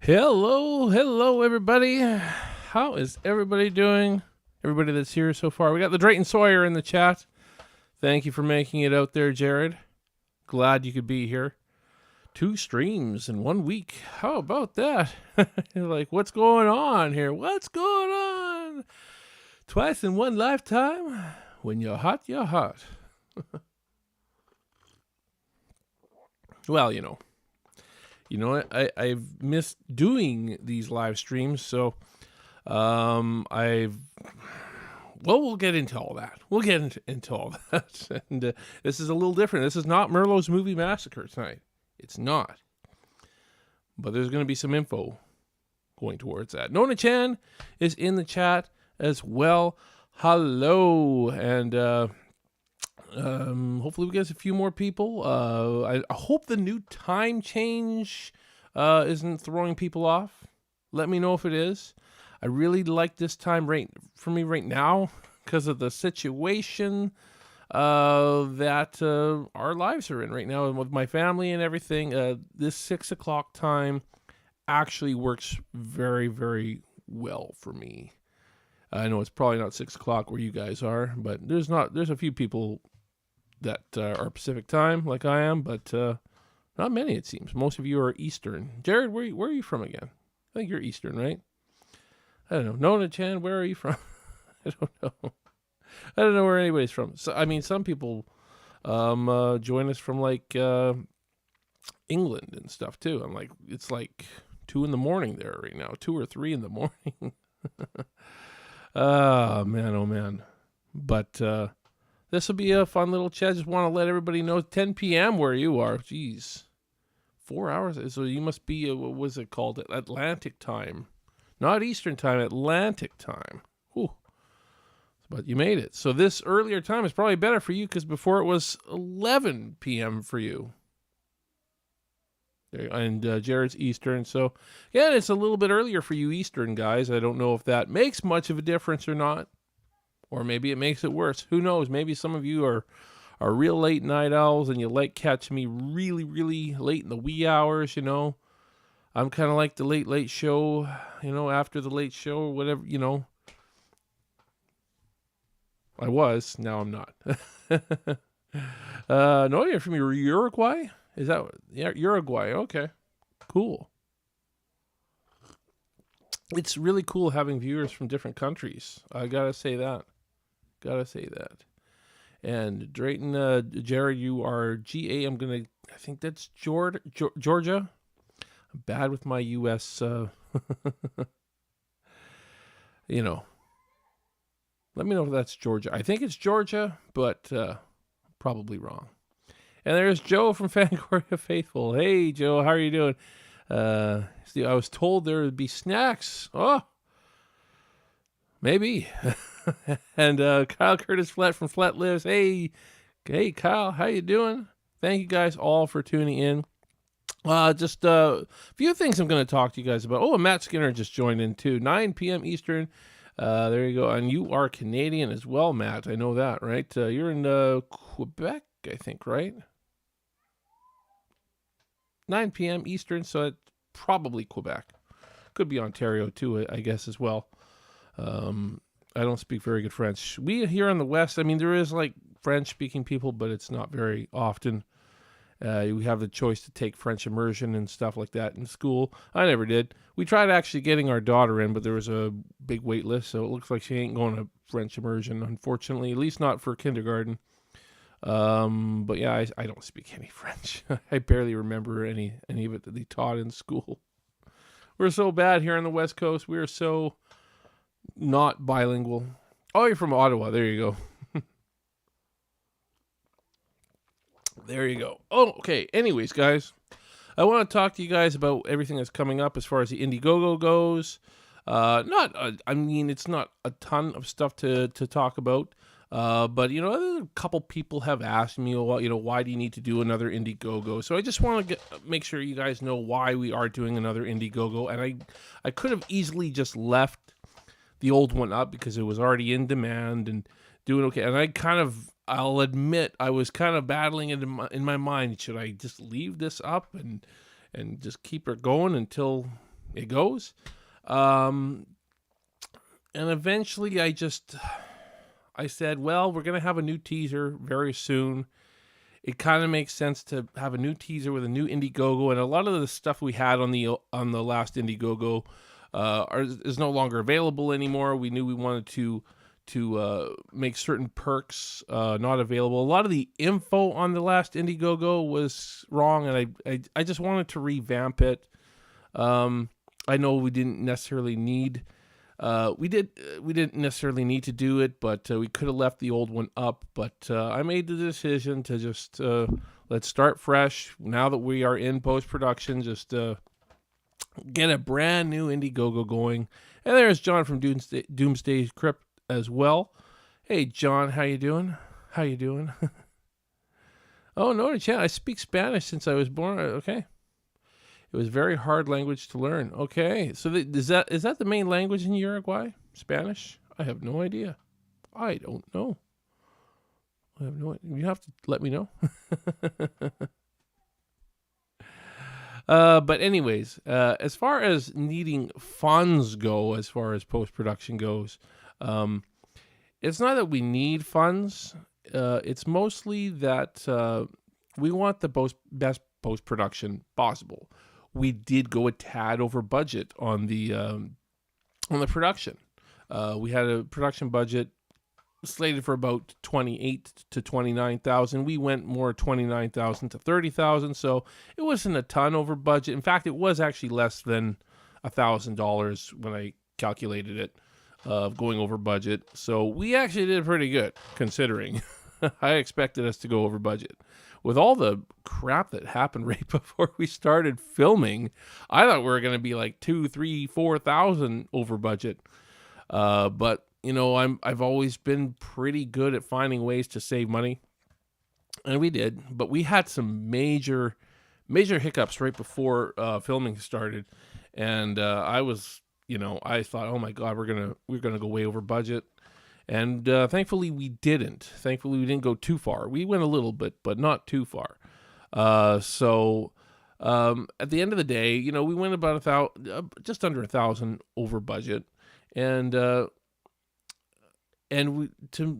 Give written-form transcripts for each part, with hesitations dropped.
Hello, everybody. How is everybody doing? Everybody that's here so far. We got the Drayton Sawyer in the chat. Thank you for making it out there, Jared. Glad you could be here. 2 streams in 1 week. How about that? You're like, what's going on here? What's going on? Twice in one lifetime? When you're hot, you're hot. Well, I've missed doing these live streams, so we'll get into all that. We'll get into all that. And this is a little different. This is not Merlot's Movie Massacre tonight. It's not. But there's going to be some info going towards that. Nona Chan is in the chat as well. Hello. And hopefully we get a few more people. I hope the new time change isn't throwing people off. Let me know if it is. I really like this time for me right now because of the situation that our lives are in right now with my family and everything. This 6 o'clock time actually works very, very well for me. I know it's probably not 6 o'clock where you guys are, but there's a few people that are Pacific time like I am, but not many it seems. Most of you are Eastern. Jared, where are you from again? I think you're Eastern, right? I don't know. Nona Chan, where are you from? I don't know. I don't know where anybody's from. So I mean, some people join us from like England and stuff too. I'm like, it's like 2 a.m. there right now, 2 or 3 a.m. Oh man. But this will be a fun little chat. Just want to let everybody know 10 p.m. where you are. Jeez. 4 hours. So you must be, what was it called? Atlantic time. Not Eastern time, Atlantic time. Whew. But you made it. So this earlier time is probably better for you because before it was 11 p.m. for you. And Jared's Eastern. So, yeah, it's a little bit earlier for you Eastern guys. I don't know if that makes much of a difference or not. Or maybe it makes it worse. Who knows? Maybe some of you are real late night owls and you like catching me really, really late in the wee hours, I'm kind of like the late show, after the late show or whatever, I was. Now I'm not. No, you're from Uruguay? Is that... Yeah, Uruguay. Okay. Cool. It's really cool having viewers from different countries. I gotta say that. And Drayton, Jared, you are GA. I think that's Georgia. I'm bad with my U.S. Let me know if that's Georgia. I think it's Georgia, but probably wrong. And there's Joe from Fangoria Faithful. Hey, Joe, how are you doing? See, I was told there would be snacks. Oh, maybe. And Kyle Curtis Flat from Flat Lives. Hey, Kyle, how you doing? Thank you guys all for tuning in. Just a few things I'm going to talk to you guys about. Oh, and Matt Skinner just joined in too. 9 p.m. Eastern. There you go. And you are Canadian as well, Matt. I know that, right? You're in Quebec, I think, right? 9 p.m. Eastern, so it's probably Quebec. Could be Ontario too, I guess, as well. I don't speak very good French. We here in the West, I mean, there is like French-speaking people, but it's not very often. We have the choice to take French immersion and stuff like that in school. I never did. We tried actually getting our daughter in, but there was a big wait list, so it looks like she ain't going to French immersion, unfortunately, at least not for kindergarten. But yeah, I don't speak any French. I barely remember any of it that they taught in school. We're so bad here on the West Coast. We're so not bilingual. Oh, you're from Ottawa. There you go. There you go. Oh, okay. Anyways, guys, I want to talk to you guys about everything that's coming up as far as the Indiegogo goes. It's not a ton of stuff to talk about. But, a couple people have asked me, why do you need to do another Indiegogo? So I just want to make sure you guys know why we are doing another Indiegogo. And I could have easily just left the old one up because it was already in demand and doing okay. And I'll admit, I was kind of battling it in my mind. Should I just leave this up and just keep it going until it goes. And eventually I said, well, we're going to have a new teaser very soon. It kind of makes sense to have a new teaser with a new Indiegogo, and a lot of the stuff we had on the last Indiegogo is no longer available anymore. We knew we wanted to make certain perks not available. A lot of the info on the last Indiegogo was wrong, and I just wanted to revamp it. I know we didn't necessarily need we didn't necessarily need to do it, but we could have left the old one up. But I made the decision to just let's start fresh now that we are in post-production. Just get a brand new Indiegogo going. And there's John from Doomsday Crypt as well. Hey, John, how you doing? Oh, no, chat. I speak Spanish since I was born. Okay. It was a very hard language to learn. Okay, so is that the main language in Uruguay? Spanish? I have no idea. I don't know. I have no idea. You have to let me know. But anyways, as far as needing funds go, as far as post-production goes, it's not that we need funds. It's mostly that we want the best post-production possible. We did go a tad over budget on the production. We had a production budget slated for about 28 to 29,000. We went more 29,000 to 30,000, so it wasn't a ton over budget. In fact, it was actually less than $1,000 when I calculated it, going over budget. So we actually did pretty good considering. I expected us to go over budget. With all the crap that happened right before we started filming, I thought we were going to be like 2,000, 3,000, 4,000 over budget. But you know, I've always been pretty good at finding ways to save money, and we did. But we had some major hiccups right before filming started, and I thought, oh my God, we're gonna go way over budget. And thankfully we didn't. Thankfully we didn't go too far. We went a little bit, but not too far. So at the end of the day, you know, we went about just under 1,000 over budget, and to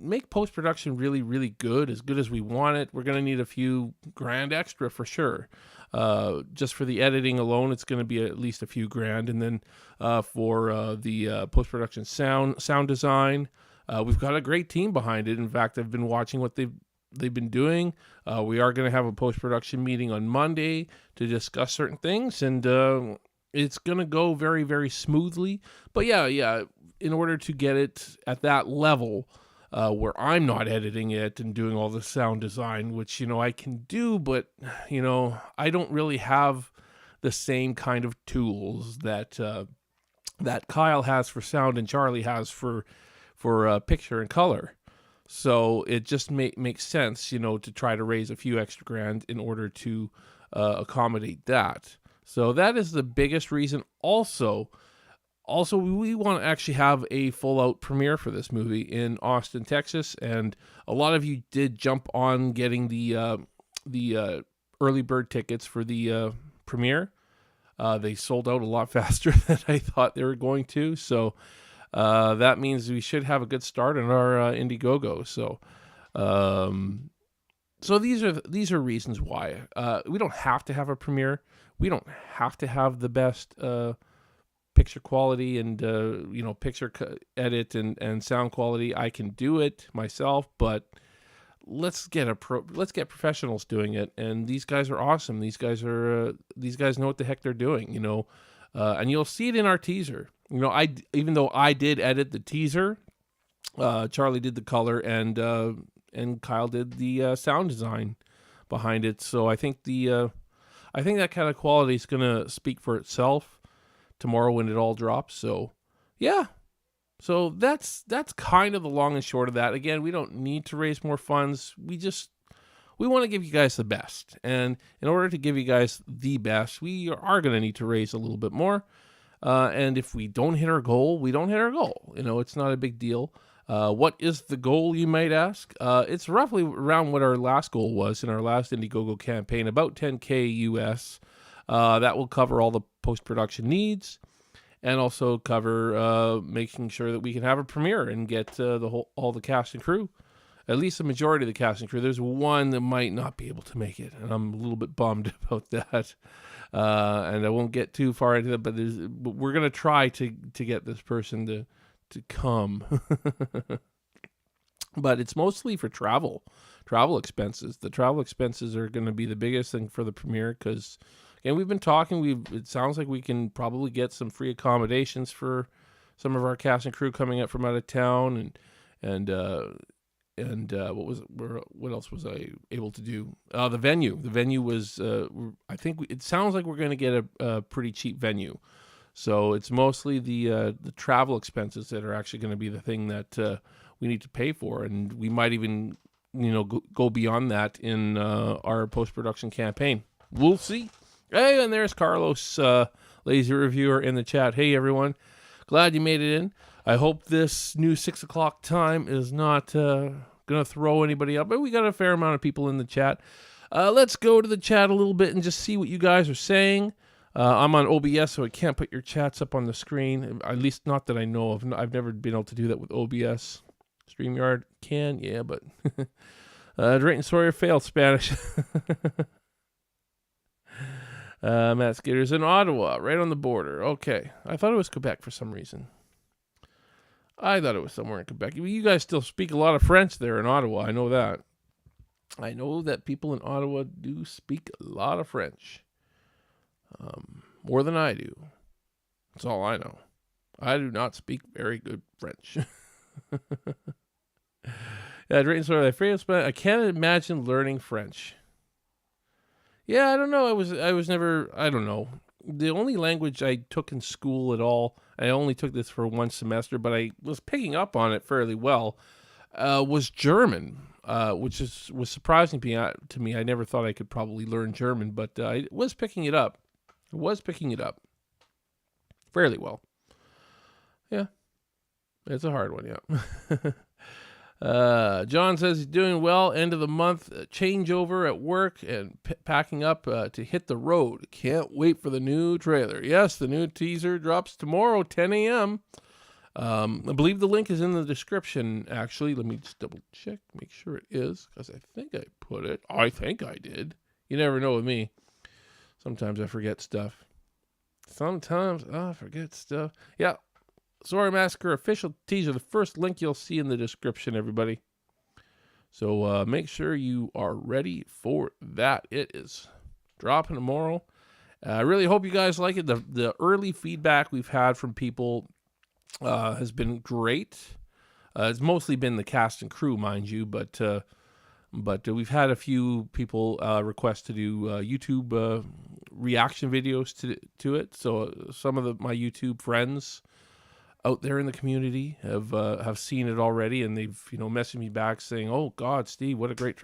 make post-production really, really good as we want it, we're going to need a few grand extra for sure. Just for the editing alone, it's going to be at least a few grand, and then for the post-production sound design. We've got a great team behind it. In fact, I've been watching what they've been doing. We are going to have a post-production meeting on Monday to discuss certain things, and it's going to go very, very smoothly. But yeah, in order to get it at that level where I'm not editing it and doing all the sound design, which, you know, I can do, but, you know, I don't really have the same kind of tools that Kyle has for sound and Charlie has for picture and color. So it just makes sense, you know, to try to raise a few extra grand in order to accommodate that. So that is the biggest reason. Also, we want to actually have a full-out premiere for this movie in Austin, Texas, and a lot of you did jump on getting the early bird tickets for the premiere. They sold out a lot faster than I thought they were going to, so that means we should have a good start on our Indiegogo. So these are reasons why we don't have to have a premiere. We don't have to have the best picture quality and picture edit and sound quality. I can do it myself, but let's get professionals doing it. And these guys are awesome. These guys know what the heck they're doing. You know, and you'll see it in our teaser. You know, even though I did edit the teaser, Charlie did the color, and Kyle did the sound design behind it. So I think that kind of quality is gonna speak for itself tomorrow when it all drops. So yeah, so that's kind of the long and short of that. Again, we don't need to raise more funds. We want to give you guys the best, and in order to give you guys the best, we are going to need to raise a little bit more. And if we don't hit our goal, we don't hit our goal. You know, it's not a big deal. What is the goal, you might ask? It's roughly around what our last goal was in our last Indiegogo campaign, about $10K US. That will cover all the post-production needs, and also cover making sure that we can have a premiere and get all the cast and crew, at least the majority of the cast and crew. There's one that might not be able to make it, and I'm a little bit bummed about that. And I won't get too far into that, but we're gonna try to get this person to come. But it's mostly for travel expenses. The travel expenses are going to be the biggest thing for the premiere, because again, we've been talking. It sounds like we can probably get some free accommodations for some of our cast and crew coming up from out of town, and what else was I able to do? The venue was I think it sounds like we're going to get a pretty cheap venue. So it's mostly the travel expenses that are actually going to be the thing that we need to pay for, and we might even go beyond that in our post-production campaign. We'll see. Hey, and there's Carlos, Lazy Reviewer, in the chat. Hey everyone, glad you made it in. I hope this new 6 o'clock time is not gonna throw anybody up, but we got a fair amount of people in the chat. Let's go to the chat a little bit and just see what you guys are saying. I'm on OBS, so I can't put your chats up on the screen, at least not that I know of. I've never been able to do that with OBS. StreamYard can, yeah, but Drayton Sawyer failed Spanish. Matt Skater's in Ottawa, right on the border. Okay, I thought it was Quebec for some reason. I thought it was somewhere in Quebec. You guys still speak a lot of French there in Ottawa. I know that. I know that people in Ottawa do speak a lot of French. More than I do. That's all I know. I do not speak very good French. I can't imagine learning French. Yeah, I don't know. I was never, I don't know. The only language I took in school at all, I only took this for one semester, but I was picking up on it fairly well, was German, which was surprising to me. I never thought I could probably learn German, but I was picking it up. Fairly well. Yeah. It's a hard one, yeah. John says he's doing well. End of the month, changeover at work, and packing up to hit the road. Can't wait for the new trailer. Yes, the new teaser drops tomorrow, 10 a.m. I believe the link is in the description, actually. Let me just double check, make sure it is, because I think I put it. I think I did. You never know with me. Sometimes I forget stuff. Sometimes I forget stuff. Yeah. Sawyer Massacre official teaser. The first link you'll see in the description, everybody. So make sure you are ready for that. It is dropping tomorrow. I really hope you guys like it. The early feedback we've had from people has been great. It's mostly been the cast and crew, mind you, but we've had a few people request to do YouTube reaction videos to it. So some of my YouTube friends out there in the community have seen it already, and they've messaged me back saying, "Oh God, Steve, what a great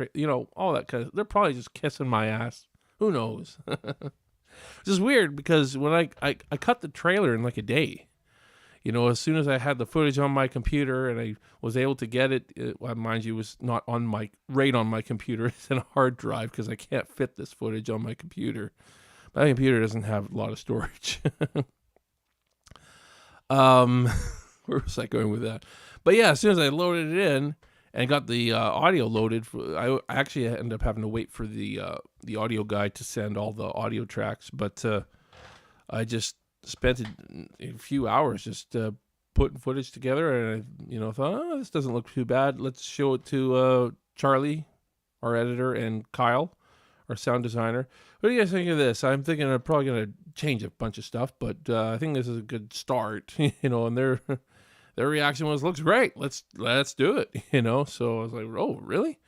all that kind of." They're probably just kissing my ass. Who knows? It's just weird because when I cut the trailer in like a day. As soon as I had the footage on my computer and I was able to get it, mind you, it was not on my computer. It's in a hard drive because I can't fit this footage on my computer. My computer doesn't have a lot of storage. Where was I going with that? But yeah, as soon as I loaded it in and got the audio loaded, I actually ended up having to wait for the audio guy to send all the audio tracks. But I just spent a few hours just putting footage together, and I thought, this doesn't look too bad. Let's show it to Charlie, our editor, and Kyle, our sound designer. What do you guys think of this? I'm thinking I'm probably going to change a bunch of stuff, but I think this is a good start, and their reaction was, looks great. Let's do it, So I was like, oh, really?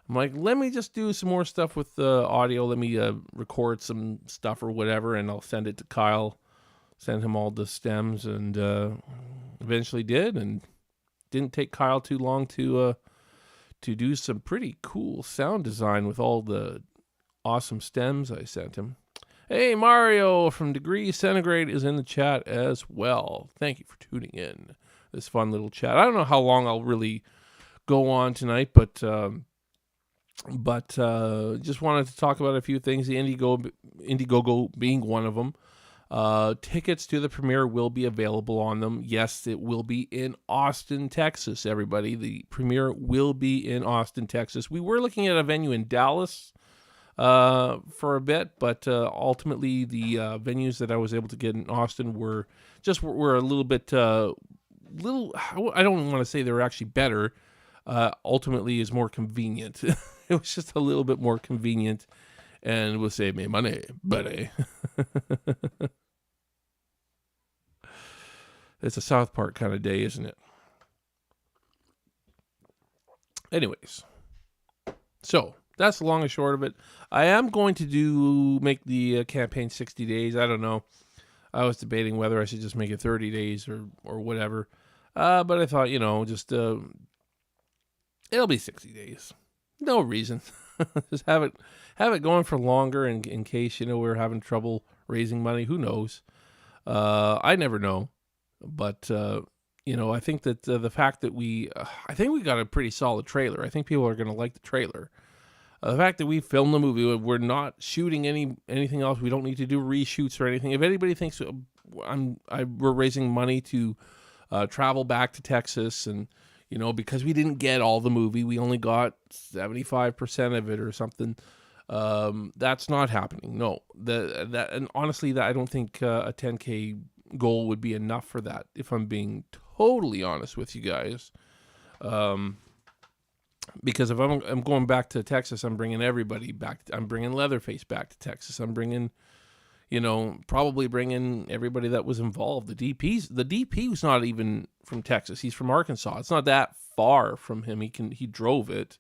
I'm like, let me just do some more stuff with the audio. Let me record some stuff or whatever, and I'll send it to Kyle, send him all the stems, and eventually did, and didn't take Kyle too long to do some pretty cool sound design with all the awesome stems I sent him. Hey, Mario from Degree Centigrade is in the chat as well. Thank you for tuning in. This fun little chat. I don't know how long I'll really go on tonight, but But just wanted to talk about a few things. The Indiegogo being one of them. Tickets to the premiere will be available on them. Yes, it will be in Austin, Texas, everybody. The premiere will be in Austin, Texas. We were looking at a venue in Dallas for a bit, but ultimately the venues that I was able to get in Austin were a little bit, I don't want to say they were actually better. Ultimately is more convenient. It was just a little bit more convenient and will save me money, buddy. It's a South Park kind of day, isn't it? Anyways, so that's the long and short of it. I am going to make the campaign 60 days. I don't know. I was debating whether I should just make it 30 days or whatever. But I thought, just it'll be 60 days. No reason. Just have it going for longer in case, we're having trouble raising money. Who knows? I never know. But, I think that the fact that I think we got a pretty solid trailer. I think people are going to like the trailer. The fact that we filmed the movie, we're not shooting anything else. We don't need to do reshoots or anything. If anybody thinks we're raising money to travel back to Texas and, because we didn't get all the movie, we only got 75% of it or something. That's not happening. No, and honestly, I don't think a 10K goal would be enough for that. If I'm being totally honest with you guys, because if I'm going back to Texas, I'm bringing everybody back. I'm bringing Leatherface back to Texas. I'm bringing, probably bringing everybody that was involved. The DP was not even from Texas. He's from Arkansas. It's not that far from him. He drove it,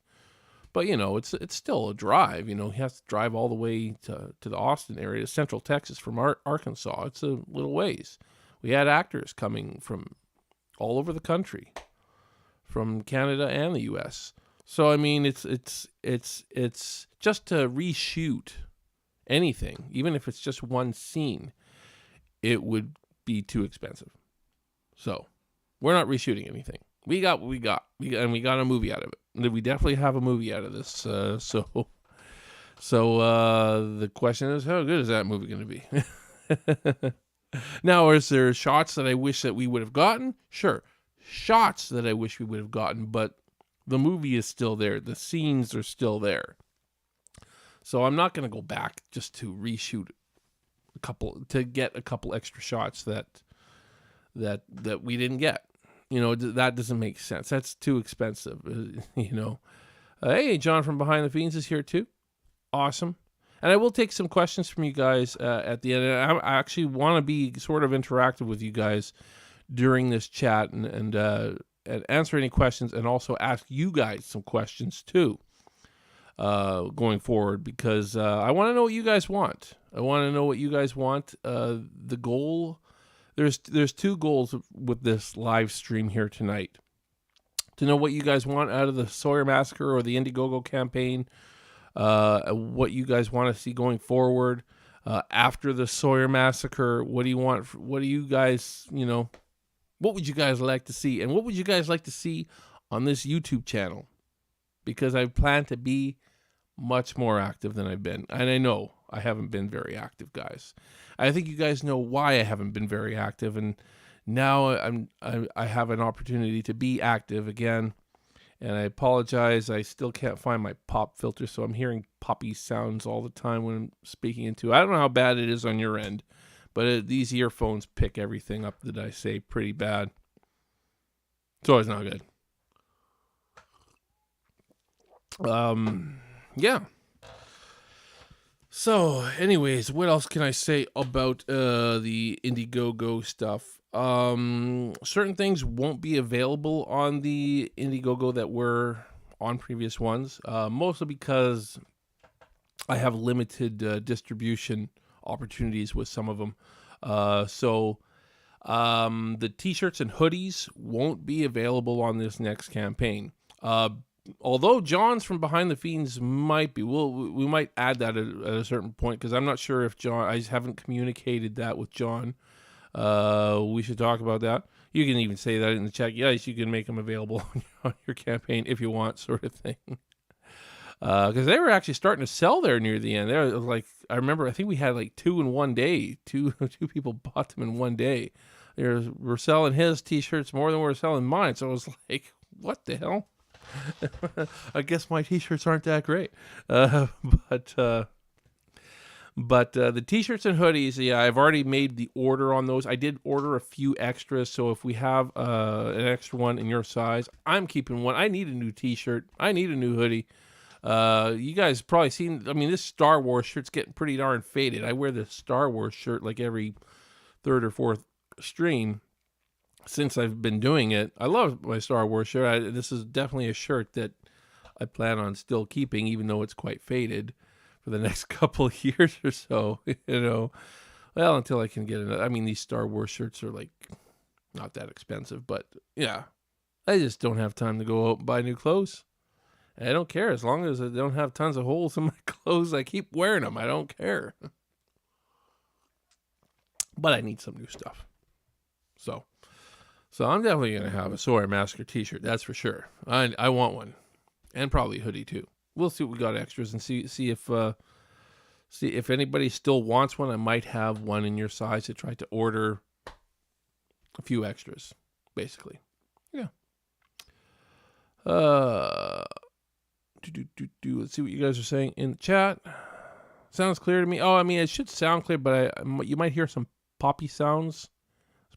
but it's still a drive. He has to drive all the way to the Austin area, Central Texas from Arkansas. It's a little ways. We had actors coming from all over the country, from Canada and the U.S. So I mean, it's just to reshoot anything, even if it's just one scene, it would be too expensive. So we're not reshooting anything. We got what we got, and we got a movie out of it. We definitely have a movie out of this. So the question is, how good is that movie going to be? Now, is there shots that I wish that we would have gotten? Sure, shots that I wish we would have gotten, but the movie is still there. The scenes are still there. So I'm not going to go back just to reshoot to get a couple extra shots that we didn't get. That doesn't make sense. That's too expensive. Hey, John from Behind the Fiends is here too. Awesome. And I will take some questions from you guys at the end. And I actually want to be sort of interactive with you guys during this chat and answer any questions, and also ask you guys some questions too going forward, because I want to know what you guys want. The goal, there's two goals with this live stream here tonight. To know what you guys want out of the Sawyer Massacre or the Indiegogo campaign, what you guys want to see going forward after the Sawyer Massacre. What do you want? What do you guys, what would you guys like to see? And what would you guys like to see on this YouTube channel? Because I plan to be much more active than I've been. And I know I haven't been very active, guys. I think you guys know why I haven't been very active. And now I have an opportunity to be active again. And I apologize. I still can't find my pop filter, so I'm hearing poppy sounds all the time when I'm speaking into. I don't know how bad it is on your end, but these earphones pick everything up that I say pretty bad. It's always not good. Yeah. So, anyways, what else can I say about the Indiegogo stuff? Certain things won't be available on the Indiegogo that were on previous ones, mostly because I have limited distribution opportunities with some of them. So the t-shirts and hoodies won't be available on this next campaign. Although John's from Behind the Fiends might be. We might add that at a certain point, because I'm not sure if John, I just haven't communicated that with John. We should talk about that. You can even say that in the chat. Yes, you can make them available on your campaign if you want, sort of thing. Because they were actually starting to sell there near the end. There was like, I remember, I think we had like 2 in one day. Two people bought them in one day. We're selling his T-shirts more than we're selling mine. So I was like, what the hell? I guess my T-shirts aren't that great. But the T-shirts and hoodies, yeah, I've already made the order on those. I did order a few extras, so if we have an extra one in your size, I'm keeping one. I need a new T-shirt. I need a new hoodie. You guys probably seen, I mean, this Star Wars shirt's getting pretty darn faded. I wear the Star Wars shirt like every third or fourth stream since I've been doing it. I love my Star Wars shirt. This is definitely a shirt that I plan on still keeping, even though it's quite faded for the next couple of years or so, well, until I can get it. I mean, these Star Wars shirts are like not that expensive, but yeah, I just don't have time to go out and buy new clothes. I don't care as long as I don't have tons of holes in my clothes. I keep wearing them. I don't care. But I need some new stuff. So I'm definitely going to have a Sawyer Massacre t-shirt. That's for sure. I want one. And probably a hoodie too. We'll see what we got extras and see if anybody still wants one. I might have one in your size to try to order a few extras, basically. Yeah. Let's see what you guys are saying in the chat. Sounds clear to me. Oh, I mean, it should sound clear, but you might hear some poppy sounds.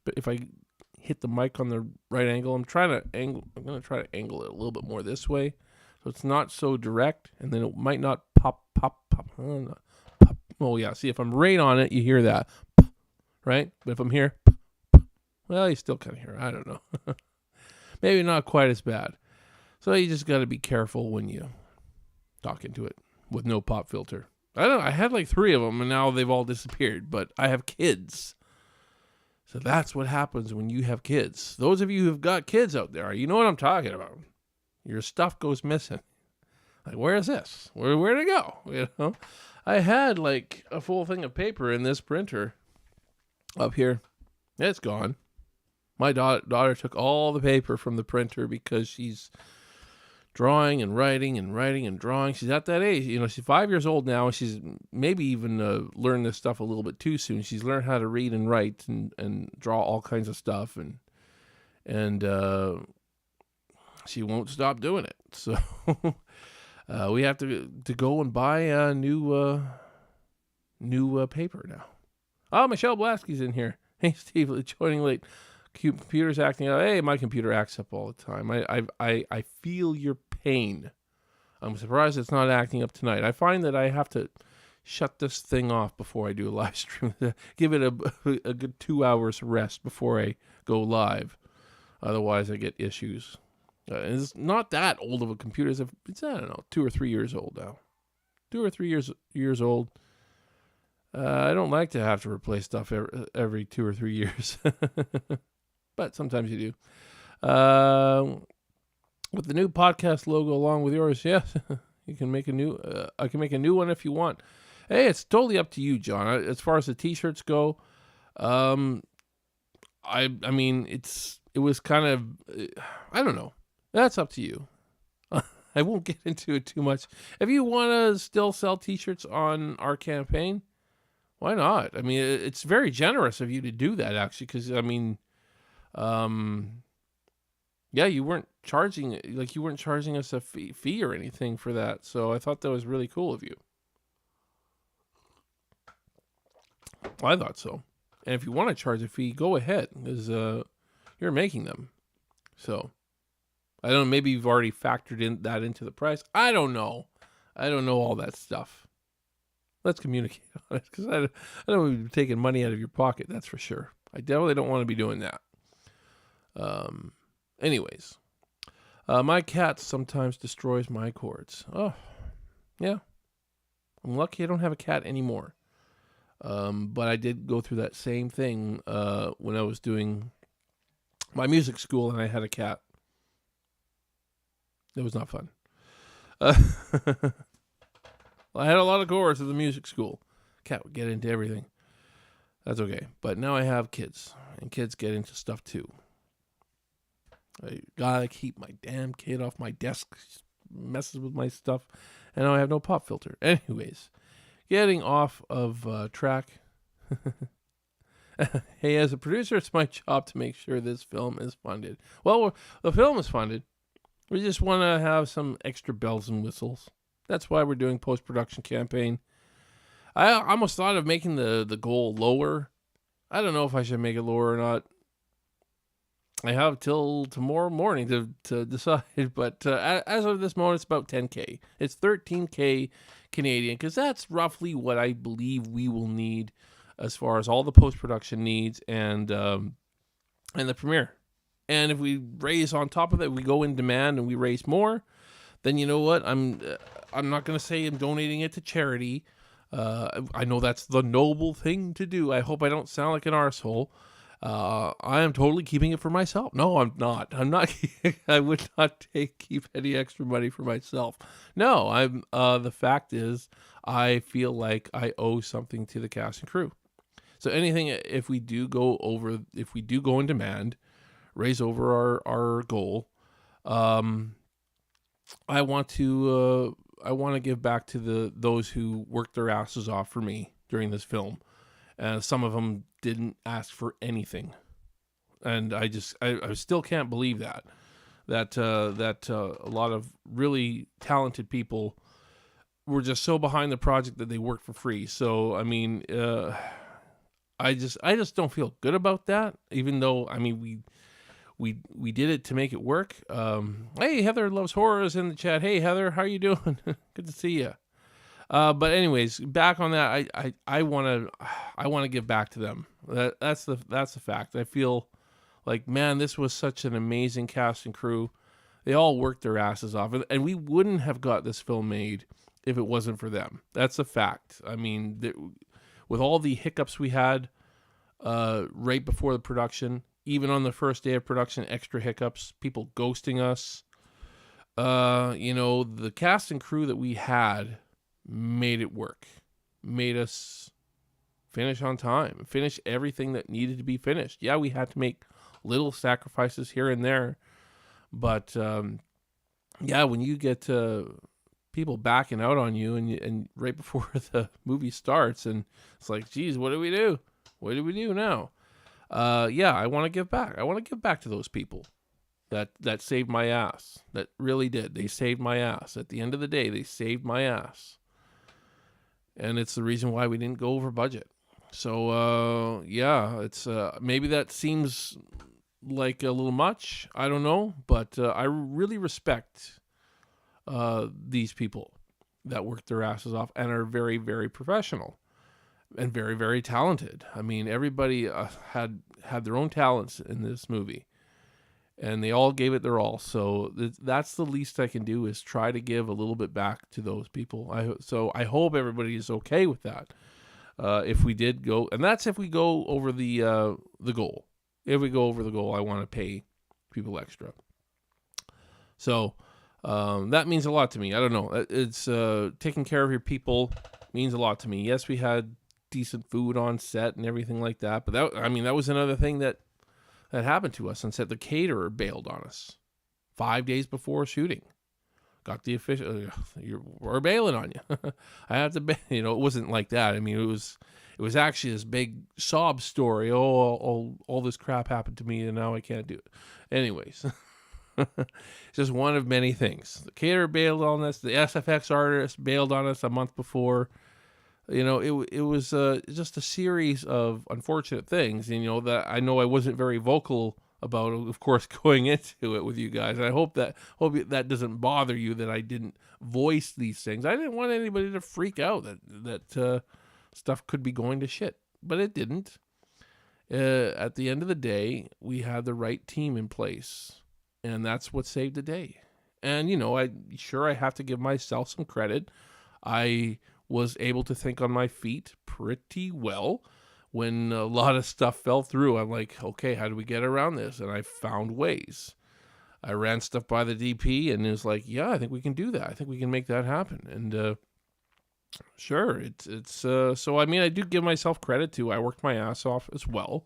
But if I hit the mic on the right angle, I'm going to try to angle it a little bit more this way, so it's not so direct, and then it might not pop. Oh yeah, see, if I'm right on it, you hear that, right? But if I'm here, well, you still kind of hear it. I don't know. Maybe not quite as bad. So you just got to be careful when you talk into it with no pop filter. I don't know. I had like 3 of them, and now they've all disappeared. But I have kids. So that's what happens when you have kids. Those of you who've got kids out there, you know what I'm talking about. Your stuff goes missing. Like, where is this? Where'd it go? You know, I had like a full thing of paper in this printer up here. It's gone. My daughter took all the paper from the printer because she's drawing and writing and drawing. She's at that age. You know, she's 5 years old now, and she's maybe even learned this stuff a little bit too soon. She's learned how to read and write and draw all kinds of stuff, and she won't stop doing it. So we have to go and buy a new paper now. Oh, Michelle Blasky's in here. Hey, Steve, joining late. Computer's acting up. Hey, my computer acts up all the time. I feel your pain. I'm surprised it's not acting up tonight. I find that I have to shut this thing off before I do a live stream. Give it a good 2 hours rest before I go live. Otherwise, I get issues. It's not that old of a computer. It's I don't know, 2 or 3 years old now. 2 or 3 years old. I don't like to have to replace stuff every 2 or 3 years. But sometimes you do. With the new podcast logo along with yours, yes, you can make a new. I can make a new one if you want. Hey, it's totally up to you, John. As far as the t-shirts go, I mean, it was kind of, I don't know. That's up to you. I won't get into it too much. If you want to still sell t-shirts on our campaign, why not? I mean, it's very generous of you to do that, actually, because I mean. Yeah, you weren't charging us a fee or anything for that. So I thought that was really cool of you. I thought so. And if you want to charge a fee, go ahead, because you're making them. So I don't know, maybe you've already factored into the price. I don't know all that stuff. Let's communicate on it, because I don't want to be taking money out of your pocket, that's for sure. I definitely don't want to be doing that. Anyways, my cat sometimes destroys my cords. Oh, yeah. I'm lucky I don't have a cat anymore. But I did go through that same thing when I was doing my music school and I had a cat. It was not fun. I had a lot of cords at the music school. Cat would get into everything. That's okay. But now I have kids, and kids get into stuff too. I gotta keep my damn kid off my desk. Messes with my stuff. and now I have no pop filter. Anyways, getting off of track. Hey, as a producer, it's my job to make sure this film is funded. Well, the film is funded. We just want to have some extra bells and whistles. That's why we're doing post-production campaign. I almost thought of making the goal lower. I don't know if I should make it lower or not. I have till tomorrow morning to decide. But as of this moment, it's about 10K. It's 13K Canadian, because that's roughly what I believe we will need as far as all the post-production needs and the premiere. And if we raise on top of that, we go in demand and we raise more, then you know what? I'm not going to say I'm donating it to charity. I know that's the noble thing to do. I hope I don't sound like an arsehole. I am totally keeping it for myself. No, I'm not. I would not keep any extra money for myself. No, the fact is, I feel like I owe something to the cast and crew. So anything, if we do go in demand, raise over our goal, I want to give back to those who worked their asses off for me during this film. Some of them didn't ask for anything, and I still can't believe that a lot of really talented people were just so behind the project that they worked for free. So I mean, I just don't feel good about that. Even though we did it to make it work. Hey, Heather Loves Horrors in the chat. Hey, Heather, how you doing? Good to see you. But anyways, back on that, I want to give back to them. That's the fact. I feel like, man, this was such an amazing cast and crew. They all worked their asses off, and we wouldn't have got this film made if it wasn't for them. That's a fact. I mean, with all the hiccups we had right before the production, even on the first day of production, extra hiccups, people ghosting us. The cast and crew that we had made it work, made us finish on time, finish everything that needed to be finished. Yeah, we had to make little sacrifices here and there, but yeah, when you get people backing out on you and right before the movie starts, and it's like, geez, what do we do? What do we do now? Yeah, I want to give back. I want to give back to those people that saved my ass. That really did. They saved my ass. At the end of the day, they saved my ass. And it's the reason why we didn't go over budget. So, yeah, it's maybe that seems like a little much. I don't know. But I really respect these people that work their asses off and are very, very professional. And very, very talented. I mean, everybody had their own talents in this movie, and they all gave it their all. So that's the least I can do, is try to give a little bit back to those people. I hope everybody is okay with that. If we did go, and that's if we go over the goal. If we go over the goal, I want to pay people extra. So that means a lot to me. I don't know. It's taking care of your people means a lot to me. Yes, we had decent food on set and everything like that, but that was another thing that happened to us on set. The caterer bailed on us 5 days before shooting. Got the official, we're bailing on you. I have to, it wasn't like that. I mean, it was actually this big sob story. Oh, all this crap happened to me and now I can't do it. Anyways, just one of many things. The caterer bailed on us. The SFX artist bailed on us a month before. It was just a series of unfortunate things, that I know I wasn't very vocal about, of course, going into it with you guys. And I hope that doesn't bother you that I didn't voice these things. I didn't want anybody to freak out that stuff could be going to shit, but it didn't. At the end of the day, we had the right team in place, and that's what saved the day. And, I have to give myself some credit. I was able to think on my feet pretty well when a lot of stuff fell through. I'm like, okay, how do we get around this? And I found ways. I ran stuff by the DP, and it was like, yeah, I think we can do that. I think we can make that happen. And sure, it's so I mean, I do give myself credit too. I worked my ass off as well.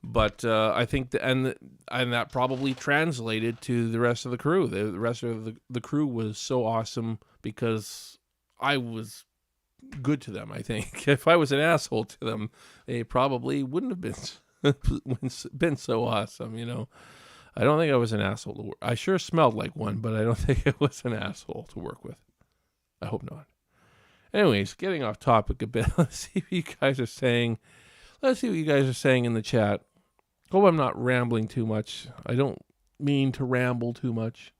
But I think and that probably translated to the rest of the crew. The rest of the crew was so awesome because I was good to them. I think if I was an asshole to them, they probably wouldn't have been so awesome. I don't think I was an asshole to work. I sure smelled like one, but I don't think I was an asshole to work with. I hope not. Anyways, getting off topic a bit. Let's see what you guys are saying. Let's see what you guys are saying in the chat. Hope I'm not rambling too much. I don't mean to ramble too much.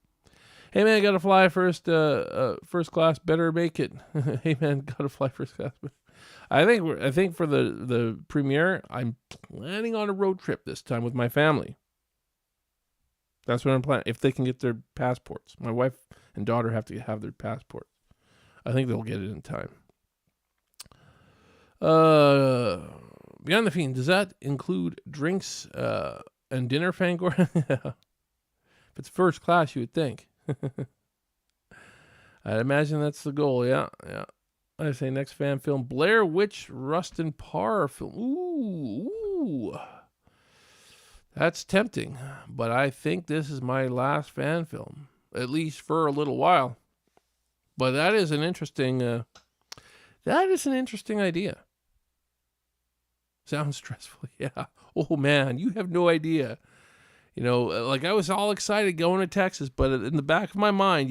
Hey man, gotta fly first class. Better make it. Hey man, gotta fly first class. I think for the premiere, I'm planning on a road trip this time with my family. That's what I'm planning. If they can get their passports, my wife and daughter have to have their passports. I think they'll get it in time. Beyond the Fiend, does that include drinks and dinner, Fangor? If it's first class, you would think. I'd imagine that's the goal. Yeah. I say next fan film, Blair Witch Rustin Parr film. Ooh. That's tempting, but I think this is my last fan film, at least for a little while. But that is an interesting idea. Sounds stressful, yeah. Oh man, you have no idea. Like I was all excited going to Texas, but in the back of my mind,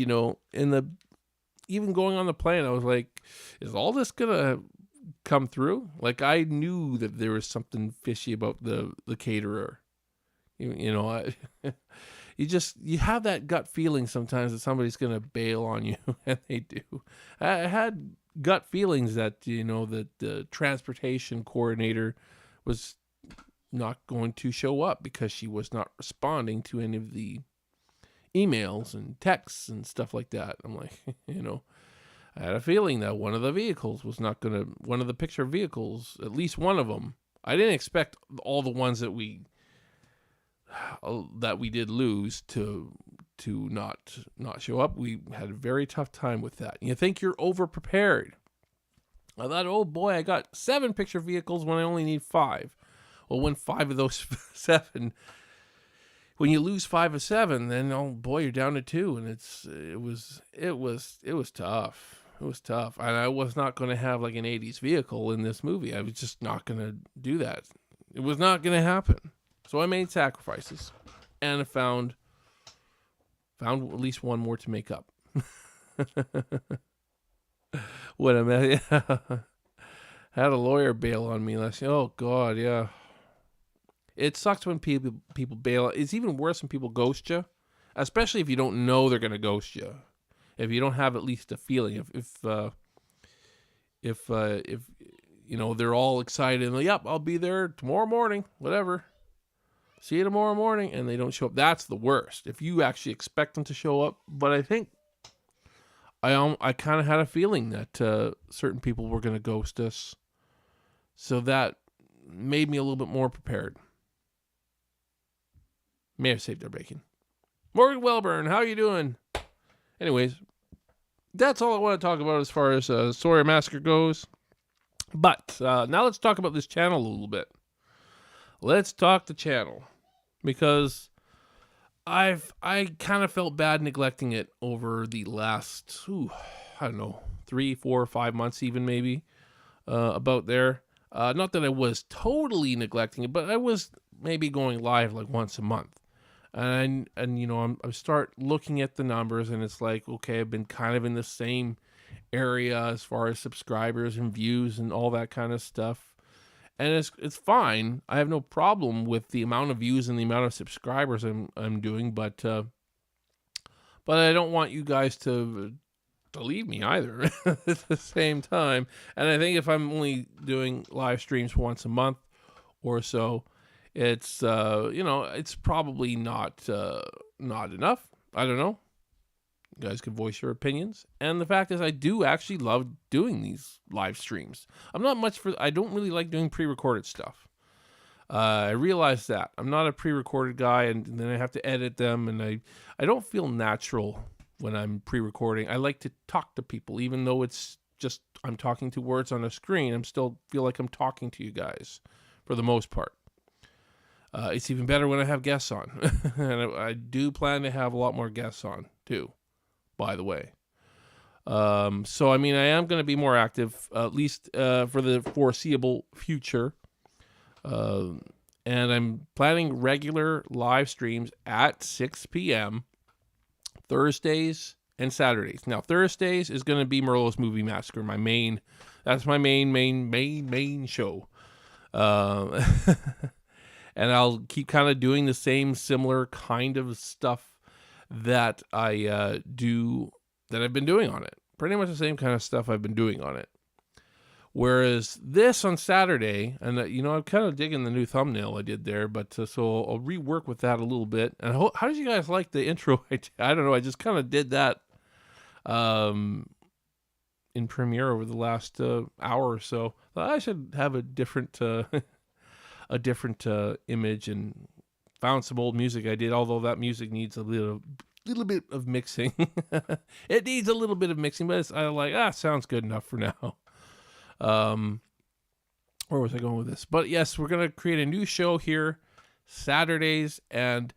even going on the plane, I was like, is all this gonna come through? Like I knew that there was something fishy about the caterer. You have that gut feeling sometimes that somebody's gonna bail on you, and they do. I had gut feelings that that the transportation coordinator was not going to show up because she was not responding to any of the emails and texts and stuff like that. I'm like, I had a feeling that one of the vehicles was not going to, one of the picture vehicles, at least one of them. I didn't expect all the ones that we did lose to not show up. We had a very tough time with that. You think you're over prepared. I thought, oh boy, I got 7 picture vehicles when I only need 5. Well, when 5 of those 7, when you lose 5 of 7, then oh boy, you're down to 2, and it was tough. It was tough, and I was not going to have like an 80s vehicle in this movie. I was just not going to do that. It was not going to happen. So I made sacrifices, and I found at least one more to make up. What a mess. Had a lawyer bail on me last year. Oh God, yeah. It sucks when people bail. It's even worse when people ghost you, especially if you don't know they're gonna ghost you. If you don't have at least a feeling, if they're all excited and like, yep, I'll be there tomorrow morning, whatever. See you tomorrow morning, and they don't show up. That's the worst. If you actually expect them to show up, but I think I kind of had a feeling that certain people were going to ghost us, so that made me a little bit more prepared. May have saved our bacon. Morgan Welburn, how you doing? Anyways, that's all I want to talk about as far as Sawyer Massacre goes. But now let's talk about this channel a little bit. Let's talk the channel, because I kind of felt bad neglecting it over the last, 3, 4, 5 months even maybe, about there. Not that I was totally neglecting it, but I was maybe going live like once a month. And I start looking at the numbers, and it's like, okay, I've been kind of in the same area as far as subscribers and views and all that kind of stuff. And it's fine. I have no problem with the amount of views and the amount of subscribers I'm doing, but I don't want you guys to leave me either at the same time. And I think if I'm only doing live streams once a month or so, it's it's probably not enough. I don't know. You guys can voice your opinions. And the fact is, I do actually love doing these live streams. I don't really like doing pre-recorded stuff. I realize that. I'm not a pre-recorded guy, and then I have to edit them, and I don't feel natural when I'm pre-recording. I like to talk to people, even though it's just I'm talking to words on a screen. I still feel like I'm talking to you guys for the most part. It's even better when I have guests on. And I do plan to have a lot more guests on, too, by the way. So, I mean, I am going to be more active, at least for the foreseeable future. And I'm planning regular live streams at 6 p.m. Thursdays and Saturdays. Now, Thursdays is going to be Merlot's Movie Massacre, that's my main show. And I'll keep kind of doing the same similar kind of stuff that I've been doing on it. Pretty much the same kind of stuff I've been doing on it. Whereas this on Saturday, and I'm kind of digging the new thumbnail I did there, but so I'll rework with that a little bit. And how did you guys like the intro? I don't know. I just kind of did that in Premiere over the last hour or so. I should have a different image, and found some old music I did, although that music needs a little bit of mixing. It needs a little bit of mixing, but sounds good enough for now. Where was I going with this? But yes, we're going to create a new show here Saturdays, and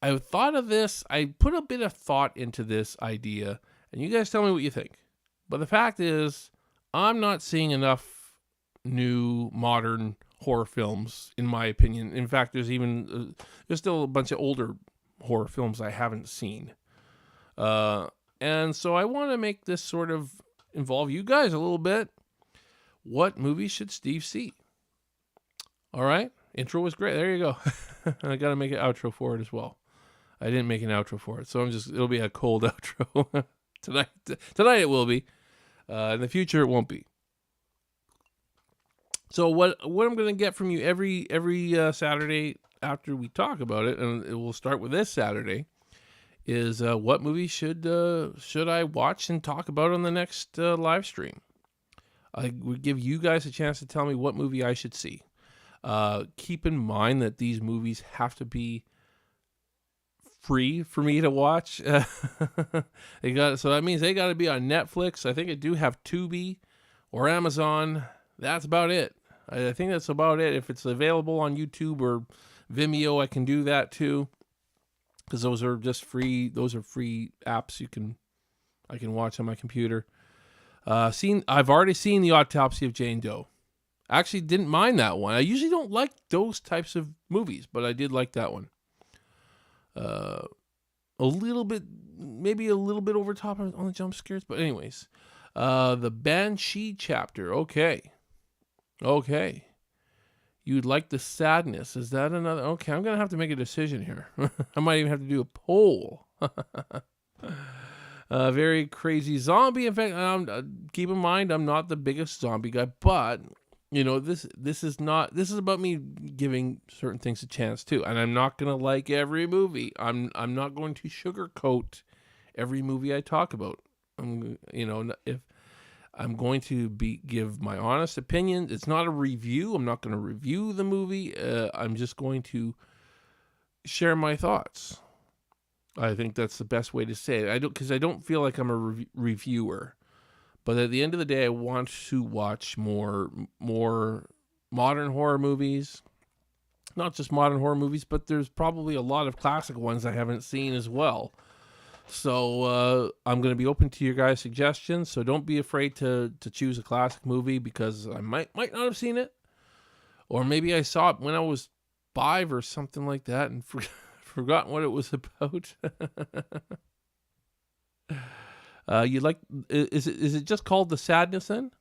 I thought of this. I put a bit of thought into this idea, and you guys tell me what you think. But the fact is, I'm not seeing enough new modern horror films, in my opinion. In fact, there's still a bunch of older horror films I haven't seen. And so I want to make this sort of involve you guys a little bit. What movies should Steve see? All right. Intro was great. There you go. I got to make an outro for it as well. I didn't make an outro for it, so it'll be a cold outro. Tonight it will be. In the future it won't be. So what I'm going to get from you every Saturday after we talk about it, and it will start with this Saturday, is what movie should I watch and talk about on the next live stream. I would give you guys a chance to tell me what movie I should see. Keep in mind that these movies have to be free for me to watch. So that means they got to be on Netflix. I think I do have Tubi or Amazon. That's about it. I think that's about it. If it's available on YouTube or Vimeo, I can do that too, because those are just free. Those are free apps I can watch on my computer. I've already seen The Autopsy of Jane Doe. I actually didn't mind that one. I usually don't like those types of movies, but I did like that one. Maybe a little bit over top on the jump scares, but anyways, the Banshee chapter. Okay. You'd like the sadness. Is that another? Okay, I'm going to have to make a decision here. I might even have to do a poll. Very crazy zombie. In fact, keep in mind, I'm not the biggest zombie guy, but this is about me giving certain things a chance too. And I'm not going to like every movie. I'm not going to sugarcoat every movie I talk about. If I'm going to give my honest opinion. It's not a review. I'm not going to review the movie. I'm just going to share my thoughts. I think that's the best way to say it. Because I don't feel like I'm a reviewer. But at the end of the day, I want to watch more modern horror movies. Not just modern horror movies, but there's probably a lot of classic ones I haven't seen as well. So I'm going to be open to your guys' suggestions. So don't be afraid to choose a classic movie, because I might not have seen it. Or maybe I saw it when I was 5 or something like that and forgotten what it was about. Is it just called The Sadness then?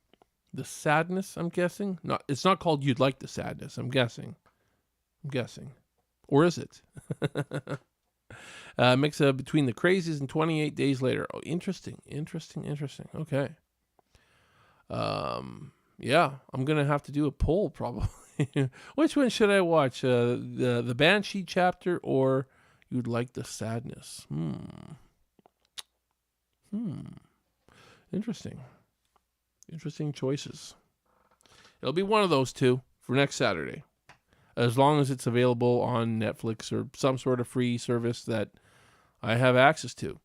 The Sadness, I'm guessing? No, it's not called You'd Like the Sadness, I'm guessing. Or is it? Mix between The Crazies and 28 Days Later. Oh, interesting. Okay. Yeah, I'm going to have to do a poll probably. Which one should I watch? The Banshee chapter or You'd Like the Sadness? Interesting choices. It'll be one of those two for next Saturday, as long as it's available on Netflix or some sort of free service that I have access to.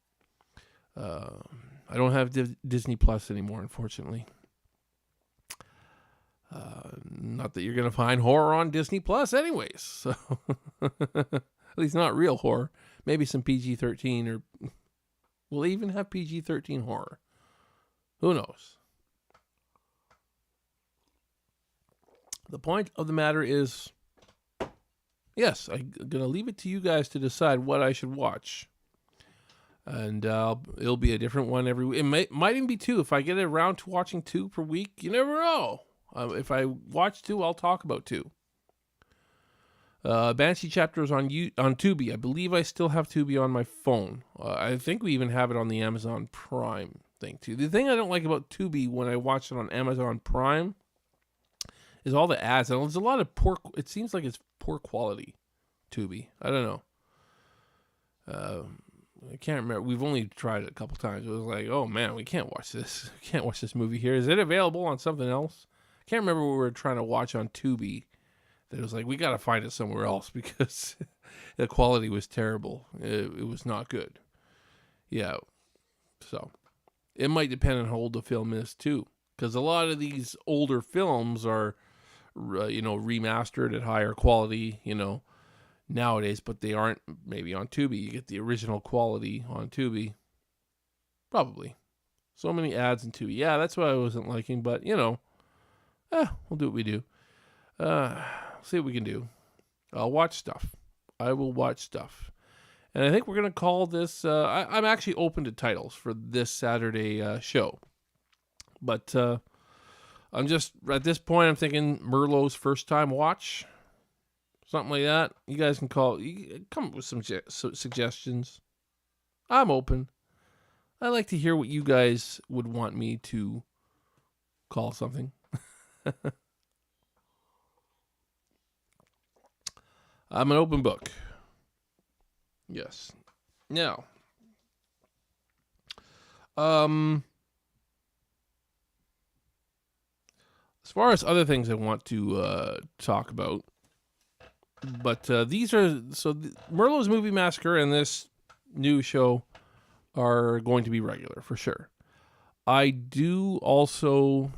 I don't have Disney Plus anymore, unfortunately. Not that you're going to find horror on Disney Plus anyways. So at least not real horror. Maybe some PG-13 or we'll even have PG-13 horror. Who knows? The point of the matter is, yes, I'm going to leave it to you guys to decide what I should watch. And it'll be a different one every week. It might even be 2. If I get around to watching 2 per week, you never know. If I watch 2, I'll talk about 2. Banshee Chapters on Tubi. I believe I still have Tubi on my phone. I think we even have it on the Amazon Prime thing too. The thing I don't like about Tubi when I watch it on Amazon Prime is all the ads. And there's a lot of poor. It seems like it's poor quality Tubi. I don't know. I can't remember. We've only tried it a couple times. It was like, oh man, we can't watch this. We can't watch this movie here. Is it available on something else? I can't remember what we were trying to watch on Tubi. That was like, we got to find it somewhere else because the quality was terrible. It was not good. Yeah. So it might depend on how old the film is too. Because a lot of these older films are, remastered at higher quality, nowadays, but they aren't maybe on Tubi. You get the original quality on Tubi. Probably. So many ads in Tubi. Yeah, that's what I wasn't liking, but, we'll do what we do. See what we can do. I'll watch stuff. I will watch stuff. And I think we're going to call this, I'm actually open to titles for this Saturday show. But I'm just, at this point, I'm thinking Merlot's First Time Watch. Something like that. You guys can come up with some suggestions. I'm open. I like to hear what you guys would want me to call something. I'm an open book. Yes. Now, as far as other things I want to talk about, but these are Merlot's Movie Massacre and this new show are going to be regular for sure. I do also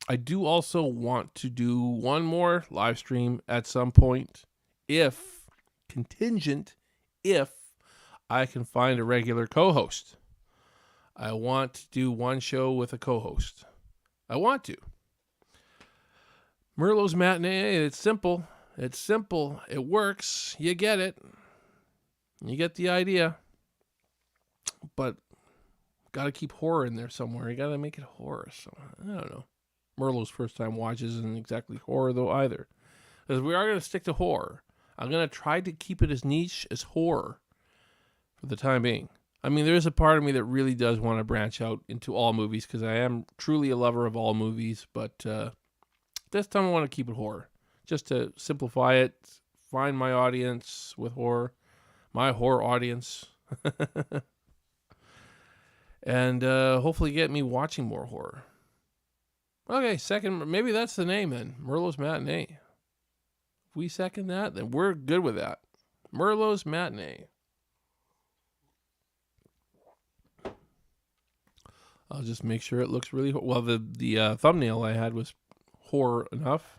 want to do one more live stream at some point, if I can find a regular co-host. I want to do one show with a co-host. I want to. Merlot's Matinee, it's simple. It's simple. It works. You get it. You get the idea. But got to keep horror in there somewhere. You got to make it horror. So I don't know. Merlot's First Time Watch isn't exactly horror though either. Because we are going to stick to horror. I'm going to try to keep it as niche as horror for the time being. I mean, there is a part of me that really does want to branch out into all movies because I am truly a lover of all movies. But this time I want to keep it horror. Just to simplify it, find my audience with horror, my horror audience, and hopefully get me watching more horror. Okay, second, maybe that's the name then, Merlot's Matinee. If we second that, then we're good with that. Merlot's Matinee. I'll just make sure it looks really well. The thumbnail I had was horror enough.